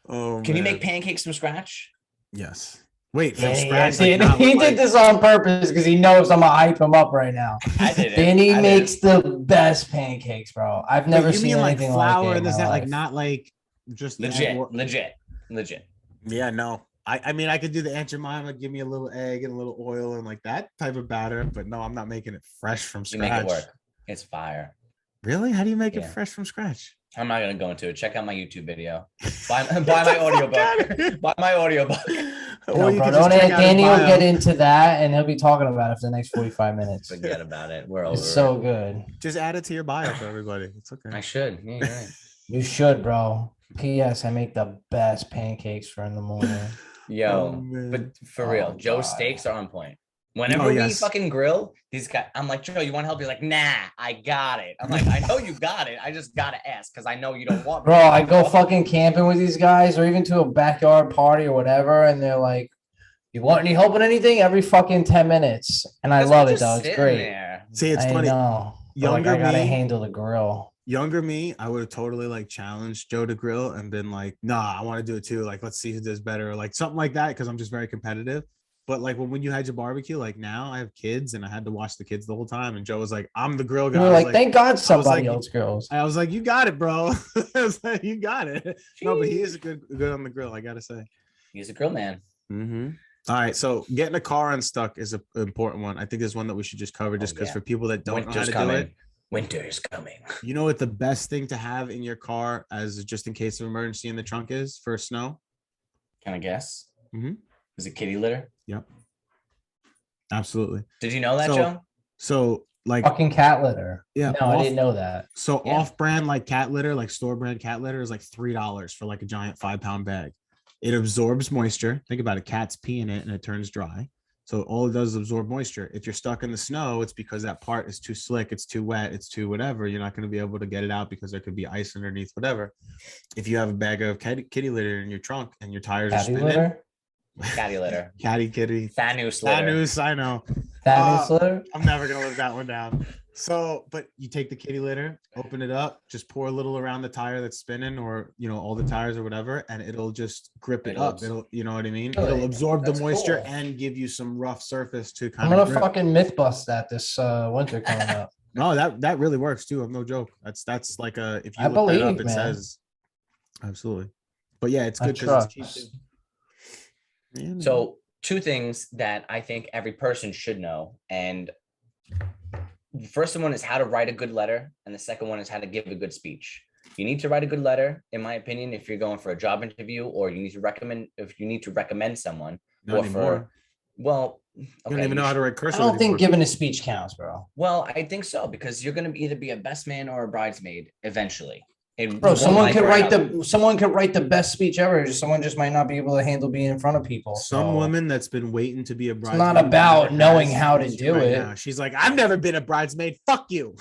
[SPEAKER 2] Oh,
[SPEAKER 1] Can you
[SPEAKER 2] man.
[SPEAKER 1] make pancakes from scratch?
[SPEAKER 2] Yes. Wait, from
[SPEAKER 3] Yeah,
[SPEAKER 2] scratch.
[SPEAKER 3] he
[SPEAKER 2] like, not
[SPEAKER 3] did
[SPEAKER 2] like-
[SPEAKER 3] this on purpose because he knows I'm gonna hype him up right now.
[SPEAKER 1] I did it.
[SPEAKER 3] Danny
[SPEAKER 1] I did
[SPEAKER 3] makes the best pancakes, bro. I've
[SPEAKER 2] Wait,
[SPEAKER 3] never
[SPEAKER 2] you
[SPEAKER 3] seen
[SPEAKER 2] mean like
[SPEAKER 3] anything
[SPEAKER 2] flour
[SPEAKER 3] like it
[SPEAKER 2] and
[SPEAKER 3] in
[SPEAKER 2] this
[SPEAKER 3] my
[SPEAKER 2] that, like
[SPEAKER 3] life.
[SPEAKER 2] not like just the egg
[SPEAKER 1] Legit.
[SPEAKER 2] Yeah, no. I mean, I could do the Aunt Jemima, give me a little egg and a little oil and like that type of batter, but no, I'm not making it fresh from
[SPEAKER 1] You
[SPEAKER 2] scratch.
[SPEAKER 1] make it work. It's fire.
[SPEAKER 2] Really? How do you make it
[SPEAKER 1] Yeah.
[SPEAKER 2] fresh from scratch?
[SPEAKER 1] I'm not gonna go into it. Check out my YouTube video. Buy my audiobook. Buy my audiobook.
[SPEAKER 3] No, bro, don't Danny will get into that and he'll be talking about it for the next 45 minutes.
[SPEAKER 1] Forget about it. We're over.
[SPEAKER 3] It's so good.
[SPEAKER 2] Just add it to your bio for everybody. It's okay.
[SPEAKER 1] I should. Yeah, you're right.
[SPEAKER 3] You should, bro. P.S. I make the best pancakes for in the morning.
[SPEAKER 1] Yo,
[SPEAKER 2] Oh, man.
[SPEAKER 1] but for
[SPEAKER 3] Oh,
[SPEAKER 1] real, Joe's
[SPEAKER 3] God.
[SPEAKER 1] steaks are on point. Whenever
[SPEAKER 2] Oh,
[SPEAKER 1] we
[SPEAKER 2] yes.
[SPEAKER 1] fucking grill, these guys, I'm like, Joe, you want help? He's like, nah, I got it. I'm like, I know you got it. I just gotta ask because I know you don't want.
[SPEAKER 3] Bro, I go fucking camping with these guys or even to a backyard party or whatever, and they're like, you want any help with anything? Every fucking 10 minutes. And I
[SPEAKER 1] 'Cause
[SPEAKER 3] love
[SPEAKER 1] we're
[SPEAKER 3] it,
[SPEAKER 1] just
[SPEAKER 3] though. It's
[SPEAKER 1] sitting
[SPEAKER 3] great.
[SPEAKER 1] there.
[SPEAKER 2] See, it's
[SPEAKER 3] I
[SPEAKER 2] funny.
[SPEAKER 3] know. But, like,
[SPEAKER 2] Younger
[SPEAKER 3] I gotta
[SPEAKER 2] me-
[SPEAKER 3] handle the grill.
[SPEAKER 2] Younger me, I would have totally like challenged Joe to grill and been like, nah, I want to do it too. Like, let's see who does better, or like something like that, because I'm just very competitive. But like when you had your barbecue, like now I have kids and I had to watch the kids the whole time. And Joe was like, I'm the grill guy.
[SPEAKER 3] You
[SPEAKER 2] I
[SPEAKER 3] were
[SPEAKER 2] was
[SPEAKER 3] like, thank God somebody
[SPEAKER 2] like-
[SPEAKER 3] else grills.
[SPEAKER 2] I was like, you got it, bro. I was like, you got it. No, but he is good on the grill, I gotta say.
[SPEAKER 1] He's a grill man.
[SPEAKER 2] Mm-hmm. All right, so getting a car unstuck is an important one. I think there's one that we should just cover just because
[SPEAKER 1] yeah.
[SPEAKER 2] for people that don't know how
[SPEAKER 1] Winter's
[SPEAKER 2] to
[SPEAKER 1] coming.
[SPEAKER 2] do it.
[SPEAKER 1] Winter is coming.
[SPEAKER 2] You know what the best thing to have in your car as just in case of emergency in the trunk is for snow?
[SPEAKER 1] Can I guess?
[SPEAKER 2] Mhm.
[SPEAKER 1] Is it kitty litter?
[SPEAKER 2] Absolutely.
[SPEAKER 1] Did you know that,
[SPEAKER 2] So-
[SPEAKER 1] Joe?
[SPEAKER 2] So like
[SPEAKER 3] Fucking cat litter.
[SPEAKER 2] yeah,
[SPEAKER 3] No, I didn't know that.
[SPEAKER 2] So
[SPEAKER 1] Yeah.
[SPEAKER 2] off-brand like cat litter, like store brand cat litter is like $3 for like a giant 5-pound bag. It absorbs moisture. Think about it. Cats pee in it and it turns dry. So all it does is absorb moisture. If you're stuck in the snow, it's because that part is too slick, it's too wet, it's too whatever. You're not going to be able to get it out because there could be ice underneath, whatever. If you have a bag of kitty litter in your trunk and your tires are
[SPEAKER 3] Catty
[SPEAKER 2] spinning,
[SPEAKER 3] litter?
[SPEAKER 1] Catty litter.
[SPEAKER 2] kitty.
[SPEAKER 1] Thanos
[SPEAKER 2] Bad
[SPEAKER 1] litter.
[SPEAKER 2] news, I know.
[SPEAKER 3] Thanos litter?
[SPEAKER 2] I'm never gonna live that one down. So, but you take the kitty litter, open it up, just pour a little around the tire that's spinning, or all the tires or whatever, and it'll just grip it
[SPEAKER 1] It'll
[SPEAKER 2] up. It'll, you know what I mean?
[SPEAKER 1] Really?
[SPEAKER 2] It'll absorb the
[SPEAKER 1] That's
[SPEAKER 2] moisture
[SPEAKER 1] cool.
[SPEAKER 2] and give you some rough surface to
[SPEAKER 3] I'm
[SPEAKER 2] kind
[SPEAKER 3] gonna
[SPEAKER 2] of grip.
[SPEAKER 3] fucking myth bust that this winter coming up.
[SPEAKER 2] No, that really works too. I'm no joke. That's like a if you
[SPEAKER 3] I
[SPEAKER 2] look that up,
[SPEAKER 3] believe,
[SPEAKER 2] it
[SPEAKER 3] man.
[SPEAKER 2] says absolutely. But yeah, it's
[SPEAKER 3] I
[SPEAKER 2] good because it's cheap.
[SPEAKER 3] trust.
[SPEAKER 2] Too. Yeah,
[SPEAKER 1] So, two things that I think every person should know. And the first one is how to write a good letter. And the second one is how to give a good speech. You need to write a good letter, in my opinion, if you're going for a job interview, or you need to recommend someone.
[SPEAKER 2] not
[SPEAKER 1] or
[SPEAKER 2] anymore.
[SPEAKER 1] well,
[SPEAKER 2] You
[SPEAKER 1] okay,
[SPEAKER 2] don't even know how to write cursive.
[SPEAKER 3] I don't think
[SPEAKER 2] anymore.
[SPEAKER 3] giving a speech counts, bro.
[SPEAKER 1] Well, I think so, because you're going to either be a best man or a bridesmaid eventually. In
[SPEAKER 3] Bro,
[SPEAKER 1] one
[SPEAKER 3] someone
[SPEAKER 1] life
[SPEAKER 3] could
[SPEAKER 1] or
[SPEAKER 3] write
[SPEAKER 1] another.
[SPEAKER 3] someone could write the best speech ever. Someone just might not be able to handle being in front of people.
[SPEAKER 2] Some
[SPEAKER 3] so-
[SPEAKER 2] woman that's been waiting to be a bridesmaid.
[SPEAKER 3] not about
[SPEAKER 2] never
[SPEAKER 3] knowing
[SPEAKER 2] has
[SPEAKER 3] how to
[SPEAKER 2] speech
[SPEAKER 3] do it.
[SPEAKER 2] now. She's like, I've never been a bridesmaid. Fuck you.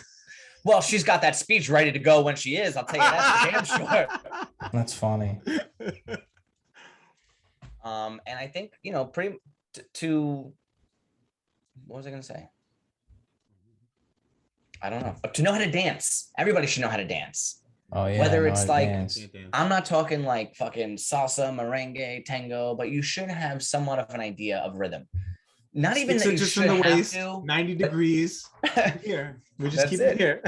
[SPEAKER 1] Well, she's got that speech ready to go when she is. I'll tell you that for damn sure.
[SPEAKER 3] That's funny.
[SPEAKER 1] And I think what was I gonna say? I don't know. To know how to dance, everybody should know how to dance.
[SPEAKER 3] Oh yeah.
[SPEAKER 1] Whether
[SPEAKER 3] no
[SPEAKER 1] it's like-
[SPEAKER 3] advance.
[SPEAKER 1] I'm not talking like fucking salsa, merengue, tango, but you should have somewhat of an idea of rhythm. Not even
[SPEAKER 2] Sticks
[SPEAKER 1] that
[SPEAKER 2] it
[SPEAKER 1] you
[SPEAKER 2] just
[SPEAKER 1] should
[SPEAKER 2] in the
[SPEAKER 1] have
[SPEAKER 2] waist,
[SPEAKER 1] to.
[SPEAKER 2] 90 degrees. Here. We just
[SPEAKER 1] That's
[SPEAKER 2] keep
[SPEAKER 1] it.
[SPEAKER 2] it here.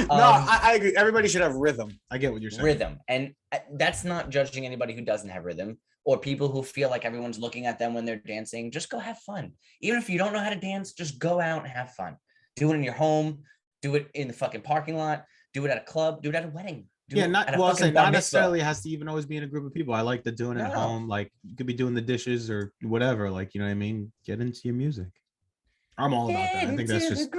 [SPEAKER 2] No, I agree. Everybody should have rhythm. I get what you're saying.
[SPEAKER 1] Rhythm, and that's not judging anybody who doesn't have rhythm or people who feel like everyone's looking at them when they're dancing. Just go have fun. Even if you don't know how to dance, just go out and have fun. Do it in your home, do it in the fucking parking lot, do it at a club, do it at a wedding. Do
[SPEAKER 2] Yeah,
[SPEAKER 1] it
[SPEAKER 2] not
[SPEAKER 1] at a
[SPEAKER 2] well. I'll
[SPEAKER 1] fucking
[SPEAKER 2] say
[SPEAKER 1] bar
[SPEAKER 2] not
[SPEAKER 1] mitzvah.
[SPEAKER 2] necessarily has to even always be in a group of people. I like the doing it at
[SPEAKER 1] No.
[SPEAKER 2] home. Like you could be doing the dishes or whatever. Like you know what I mean. Get into your music. I'm all about that. I think that's just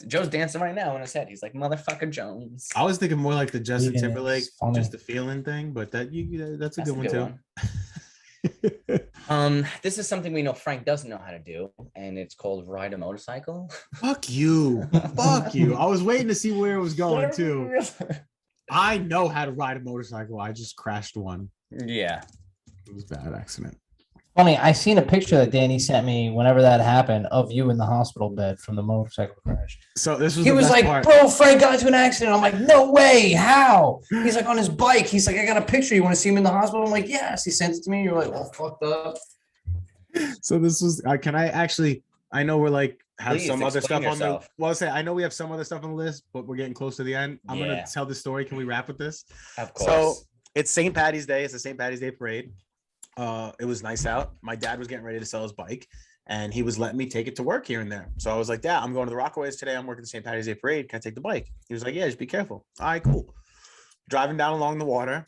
[SPEAKER 1] Joe's dancing right now in his head. He's like motherfucker Jones.
[SPEAKER 2] I was thinking more like the Justin
[SPEAKER 3] Even
[SPEAKER 2] Timberlake,
[SPEAKER 3] it's funny.
[SPEAKER 2] just the feeling thing. But that's a
[SPEAKER 1] That's
[SPEAKER 2] good one too.
[SPEAKER 1] This is something we know Frank doesn't know how to do, and it's called ride a motorcycle.
[SPEAKER 2] Fuck you. Fuck you. I was waiting to see where it was going too. I know how to ride a motorcycle. I just crashed one.
[SPEAKER 1] Yeah.
[SPEAKER 2] It was a bad accident.
[SPEAKER 3] Funny, I seen a picture that Danny sent me whenever that happened of you in the hospital bed from the motorcycle crash.
[SPEAKER 2] So this was
[SPEAKER 3] He
[SPEAKER 2] the
[SPEAKER 3] was
[SPEAKER 2] best
[SPEAKER 3] like,
[SPEAKER 2] part.
[SPEAKER 3] bro, Frank got into an accident. I'm like, no way. How? He's like on his bike. He's like, I got a picture. You want to see him in the hospital? I'm like, yes. He sent it to me. You're like, well, fucked up.
[SPEAKER 2] So this was can I actually I know we're like have
[SPEAKER 1] Please,
[SPEAKER 2] some other
[SPEAKER 1] explain
[SPEAKER 2] stuff on the
[SPEAKER 1] yourself.
[SPEAKER 2] well say I know we have some other stuff on the list, but we're getting close to the end. I'm
[SPEAKER 1] Yeah.
[SPEAKER 2] gonna tell the story. Can we wrap with this?
[SPEAKER 1] Of course.
[SPEAKER 2] So it's St. Patty's Day. It's the St. Patty's Day parade. It was nice out. My dad was getting ready to sell his bike, and he was letting me take it to work here and there. So I was like, Dad, I'm going to the Rockaways today. I'm working the St. Patty's Day parade. Can I take the bike? He was like, yeah, just be careful. All right, cool. Driving down along the water,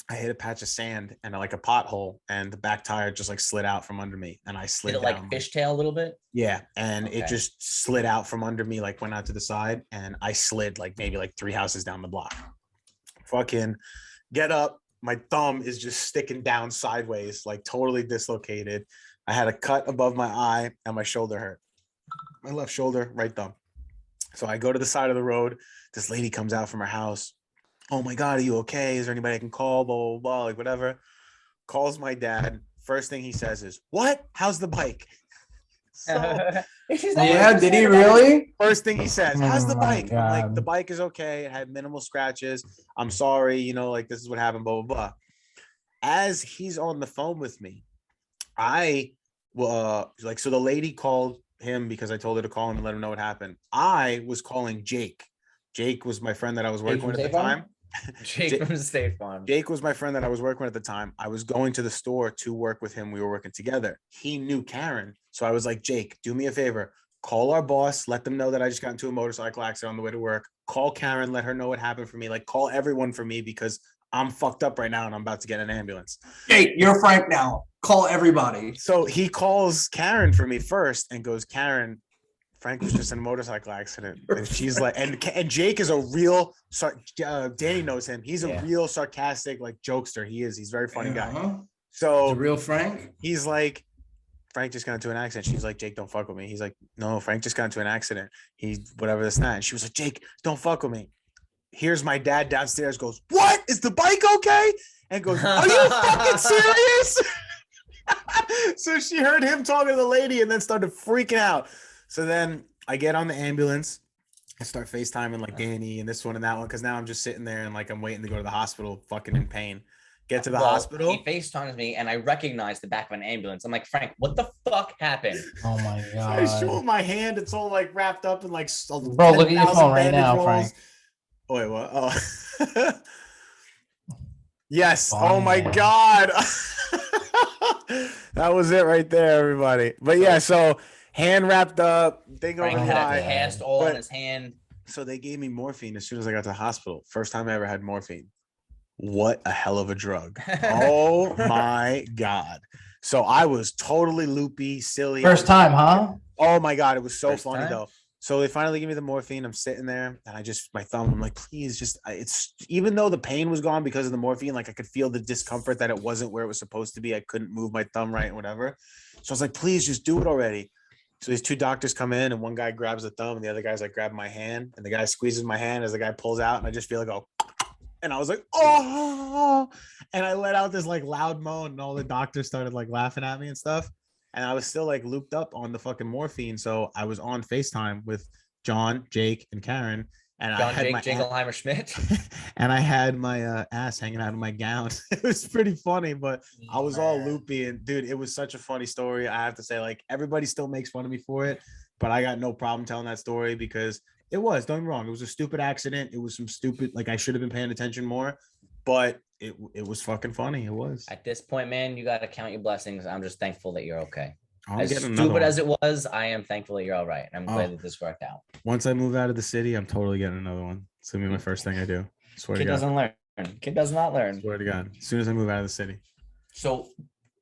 [SPEAKER 2] I hit a patch of sand and like a pothole, and the back tire just like slid out from under me, and I slid
[SPEAKER 1] Did it
[SPEAKER 2] down.
[SPEAKER 1] like fishtail a little bit?
[SPEAKER 2] Yeah, and it
[SPEAKER 1] Okay.
[SPEAKER 2] just slid out from under me, like went out to the side, and I slid like maybe like 3 houses down the block. Fucking get up. My thumb is just sticking down sideways, like totally dislocated. I had a cut above my eye, and my shoulder hurt. My left shoulder, right thumb. So I go to the side of the road. This lady comes out from her house. Oh my God, are you okay? Is there anybody I can call? Blah, blah, blah, like whatever. Calls my dad. First thing he says is, what? How's the bike? So
[SPEAKER 3] Yeah, did he really?
[SPEAKER 2] first thing he says, how's the
[SPEAKER 3] Oh my
[SPEAKER 2] bike? I'm like,
[SPEAKER 3] God.
[SPEAKER 2] the bike is okay. It had minimal scratches. I'm sorry, you know, like this is what happened, blah, blah, blah. As he's on the phone with me, I like, so the lady called him because I told her to call him and let him know what happened. I was calling Jake. Jake was my friend that I was working
[SPEAKER 1] from
[SPEAKER 2] with at the
[SPEAKER 1] State Farm?
[SPEAKER 2] time.
[SPEAKER 1] Jake from State Farm.
[SPEAKER 2] Jake was my friend that I was working with at the time. I was going to the store to work with him. We were working together. He knew Karen. So I was like, Jake, do me a favor. Call our boss. Let them know that I just got into a motorcycle accident on the way to work. Call Karen. Let her know what happened for me. Like, call everyone for me because I'm fucked up right now and I'm about to get an ambulance.
[SPEAKER 3] Hey, you're Frank now. Call everybody.
[SPEAKER 2] So he calls Karen for me first and goes, Karen, Frank was just in a motorcycle accident. And she's like, and Jake is a real, Danny knows him. He's a real sarcastic, like jokester. He's a very funny guy.
[SPEAKER 3] The
[SPEAKER 2] So
[SPEAKER 3] real Frank.
[SPEAKER 2] he's like, Frank just got into an accident. She's like, Jake, don't fuck with me. He's like, no, Frank just got into an accident. He, whatever this, and that. And she was like, Jake, don't fuck with me. Here's my dad downstairs goes, what? Is the bike okay? And goes, are you fucking serious? So she heard him talking to the lady and then started freaking out. So then I get on the ambulance. I start FaceTiming like Danny and this one and that one because now I'm just sitting there and like I'm waiting to go to the hospital, fucking in pain. Get to the hospital.
[SPEAKER 1] He FaceTimes me and I recognize the back of an ambulance. I'm like, Frank, what the fuck happened?
[SPEAKER 3] Oh my
[SPEAKER 2] I show
[SPEAKER 3] God.
[SPEAKER 2] him my hand. It's all like wrapped up in like
[SPEAKER 3] Bro, look at your
[SPEAKER 2] 10,000
[SPEAKER 3] phone right
[SPEAKER 2] bandage
[SPEAKER 3] now,
[SPEAKER 2] rolls.
[SPEAKER 3] Frank.
[SPEAKER 2] Oh, wait, what? Oh. Yes.
[SPEAKER 3] Funny,
[SPEAKER 2] Oh my
[SPEAKER 3] man.
[SPEAKER 2] God. That was it right there, everybody. But yeah, so hand wrapped up, thing
[SPEAKER 1] Frank
[SPEAKER 2] over
[SPEAKER 1] had a
[SPEAKER 2] high.
[SPEAKER 1] cast all
[SPEAKER 2] But-
[SPEAKER 1] on his hand.
[SPEAKER 2] So they gave me morphine as soon as I got to the hospital. First time I ever had morphine. What a hell of a drug. Oh my God. So I was totally loopy, silly.
[SPEAKER 3] First time, huh?
[SPEAKER 2] Oh my God. It was so
[SPEAKER 1] First
[SPEAKER 2] funny
[SPEAKER 1] time?
[SPEAKER 2] though. So they finally give me the morphine. I'm sitting there and I just, my thumb, I'm like, please just, it's, even though the pain was gone because of the morphine, like I could feel the discomfort that it wasn't where it was supposed to be. I couldn't move my thumb right and whatever. So I was like, please just do it already. So these two doctors come in and one guy grabs the thumb and the other guy's like grabbing my hand and the guy squeezes my hand as the guy pulls out and I just feel like, oh, and I was like, oh, and I let out this like loud moan and all the doctors started like laughing at me and stuff. And I was still like looped up on the fucking morphine. So I was on FaceTime with John, Jake, and Karen. And I
[SPEAKER 1] John
[SPEAKER 2] had
[SPEAKER 1] Jake
[SPEAKER 2] my
[SPEAKER 1] Jingleheimer Schmidt.
[SPEAKER 2] and I had my ass hanging out of my gown. It was pretty funny, but I was all
[SPEAKER 1] Man.
[SPEAKER 2] loopy. And dude, it was such a funny story. I have to say, like, everybody still makes fun of me for it, but I got no problem telling that story because it was, don't get me wrong, it was a stupid accident. It was some stupid, like I should have been paying attention more, but it was fucking funny. It was.
[SPEAKER 1] At this point, man, you got to count your blessings. I'm just thankful that you're okay.
[SPEAKER 2] I'm
[SPEAKER 1] As
[SPEAKER 2] getting another
[SPEAKER 1] stupid
[SPEAKER 2] one.
[SPEAKER 1] as it was, I am thankful that you're all right. And I'm glad
[SPEAKER 2] Oh.
[SPEAKER 1] that this worked out.
[SPEAKER 2] Once I move out of the city, I'm totally getting another one. It's gonna be my first thing I do. Swear to
[SPEAKER 1] Kid
[SPEAKER 2] God.
[SPEAKER 1] doesn't learn. Kid does not learn.
[SPEAKER 2] Swear to God. As soon as I move out of the city.
[SPEAKER 1] So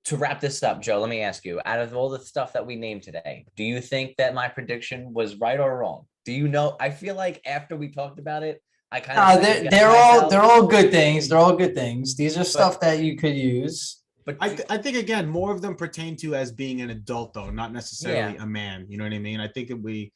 [SPEAKER 1] to wrap this up, Joe, let me ask you, out of all the stuff that we named today, do you think that my prediction was right or wrong? Do you know? I feel like after we talked about it, I kind of
[SPEAKER 3] They're all good things. They're all good things. These are stuff that you could use.
[SPEAKER 1] But
[SPEAKER 2] I think again, more of them pertain to as being an adult though, not necessarily a man. You know what I mean? I think if we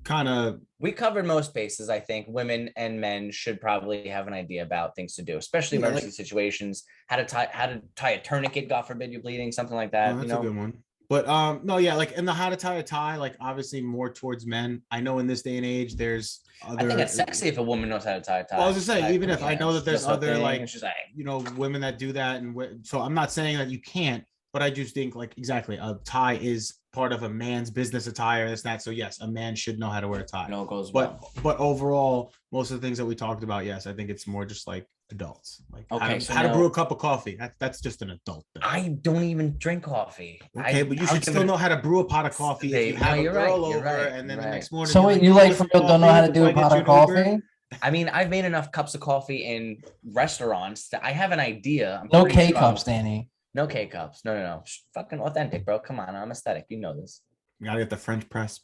[SPEAKER 2] kind of
[SPEAKER 1] we covered most bases. I think women and men should probably have an idea about things to do, especially emergency situations. How to tie a tourniquet, God forbid you're bleeding, something like that.
[SPEAKER 2] that's a good one. But no, yeah, like in the how to tie a tie, like obviously more towards men. I know in this day and age, there's other.
[SPEAKER 1] I think it's sexy if a woman knows how to tie a tie.
[SPEAKER 2] Well, I was just saying,
[SPEAKER 1] like,
[SPEAKER 2] even if I know that there's other
[SPEAKER 1] thing,
[SPEAKER 2] like,
[SPEAKER 1] she's like,
[SPEAKER 2] you know, women that do that, and so I'm not saying that you can't, but I just think like exactly a tie is part of a man's business attire. This that. So yes, a man should know how to wear a tie.
[SPEAKER 1] No, it goes
[SPEAKER 2] but overall, most of the things that we talked about, yes, I think it's more just like adults, like how to brew a cup of coffee. That's just an adult thing.
[SPEAKER 1] I don't even drink coffee.
[SPEAKER 2] Okay, but you should still know how to brew a pot of coffee if you have a girl over, and then the next morning.
[SPEAKER 3] So wait, you like for real don't know how to do a pot of coffee?
[SPEAKER 1] I mean, I've made enough cups of coffee in restaurants that I have an idea.
[SPEAKER 3] No K cups, Danny.
[SPEAKER 1] No K cups. No. Fucking authentic, bro. Come on, I'm aesthetic. You know this.
[SPEAKER 2] You gotta get the French press.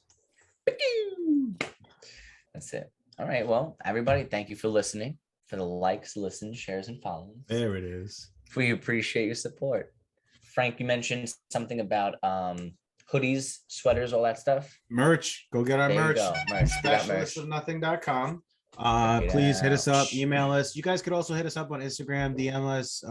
[SPEAKER 1] That's it. All right. Well, everybody, thank you for listening. For the likes, listens, shares, and follows.
[SPEAKER 2] There it is.
[SPEAKER 1] We appreciate your support. Frank, you mentioned something about hoodies, sweaters, all that stuff.
[SPEAKER 2] Merch. Go get our merch. Specialistofnothing.com. Please hit us up, email us. You guys could also hit us up on Instagram, DM us,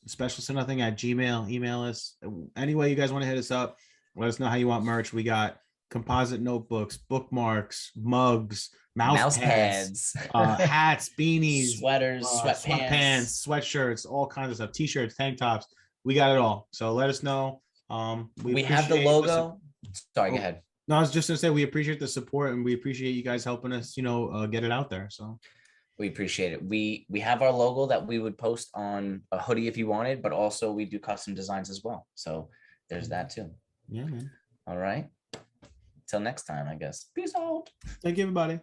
[SPEAKER 2] specialistofnothing@gmail, email us. Any way you guys want to hit us up, let us know how you want merch. We got composite notebooks, bookmarks, mugs, mouse pads, hats, beanies,
[SPEAKER 1] sweaters, sweatpants,
[SPEAKER 2] sweatshirts, all kinds of stuff, t-shirts, tank tops. We got it all. So let us know.
[SPEAKER 1] We have the logo. Sorry, go ahead.
[SPEAKER 2] No, I was just gonna say we appreciate the support and we appreciate you guys helping us, get it out there. So
[SPEAKER 1] we appreciate it. We have our logo that we would post on a hoodie if you wanted, but also we do custom designs as well. So there's that too.
[SPEAKER 2] Yeah, man.
[SPEAKER 1] All right. Till next time, I guess. Peace out.
[SPEAKER 2] Thank you, everybody.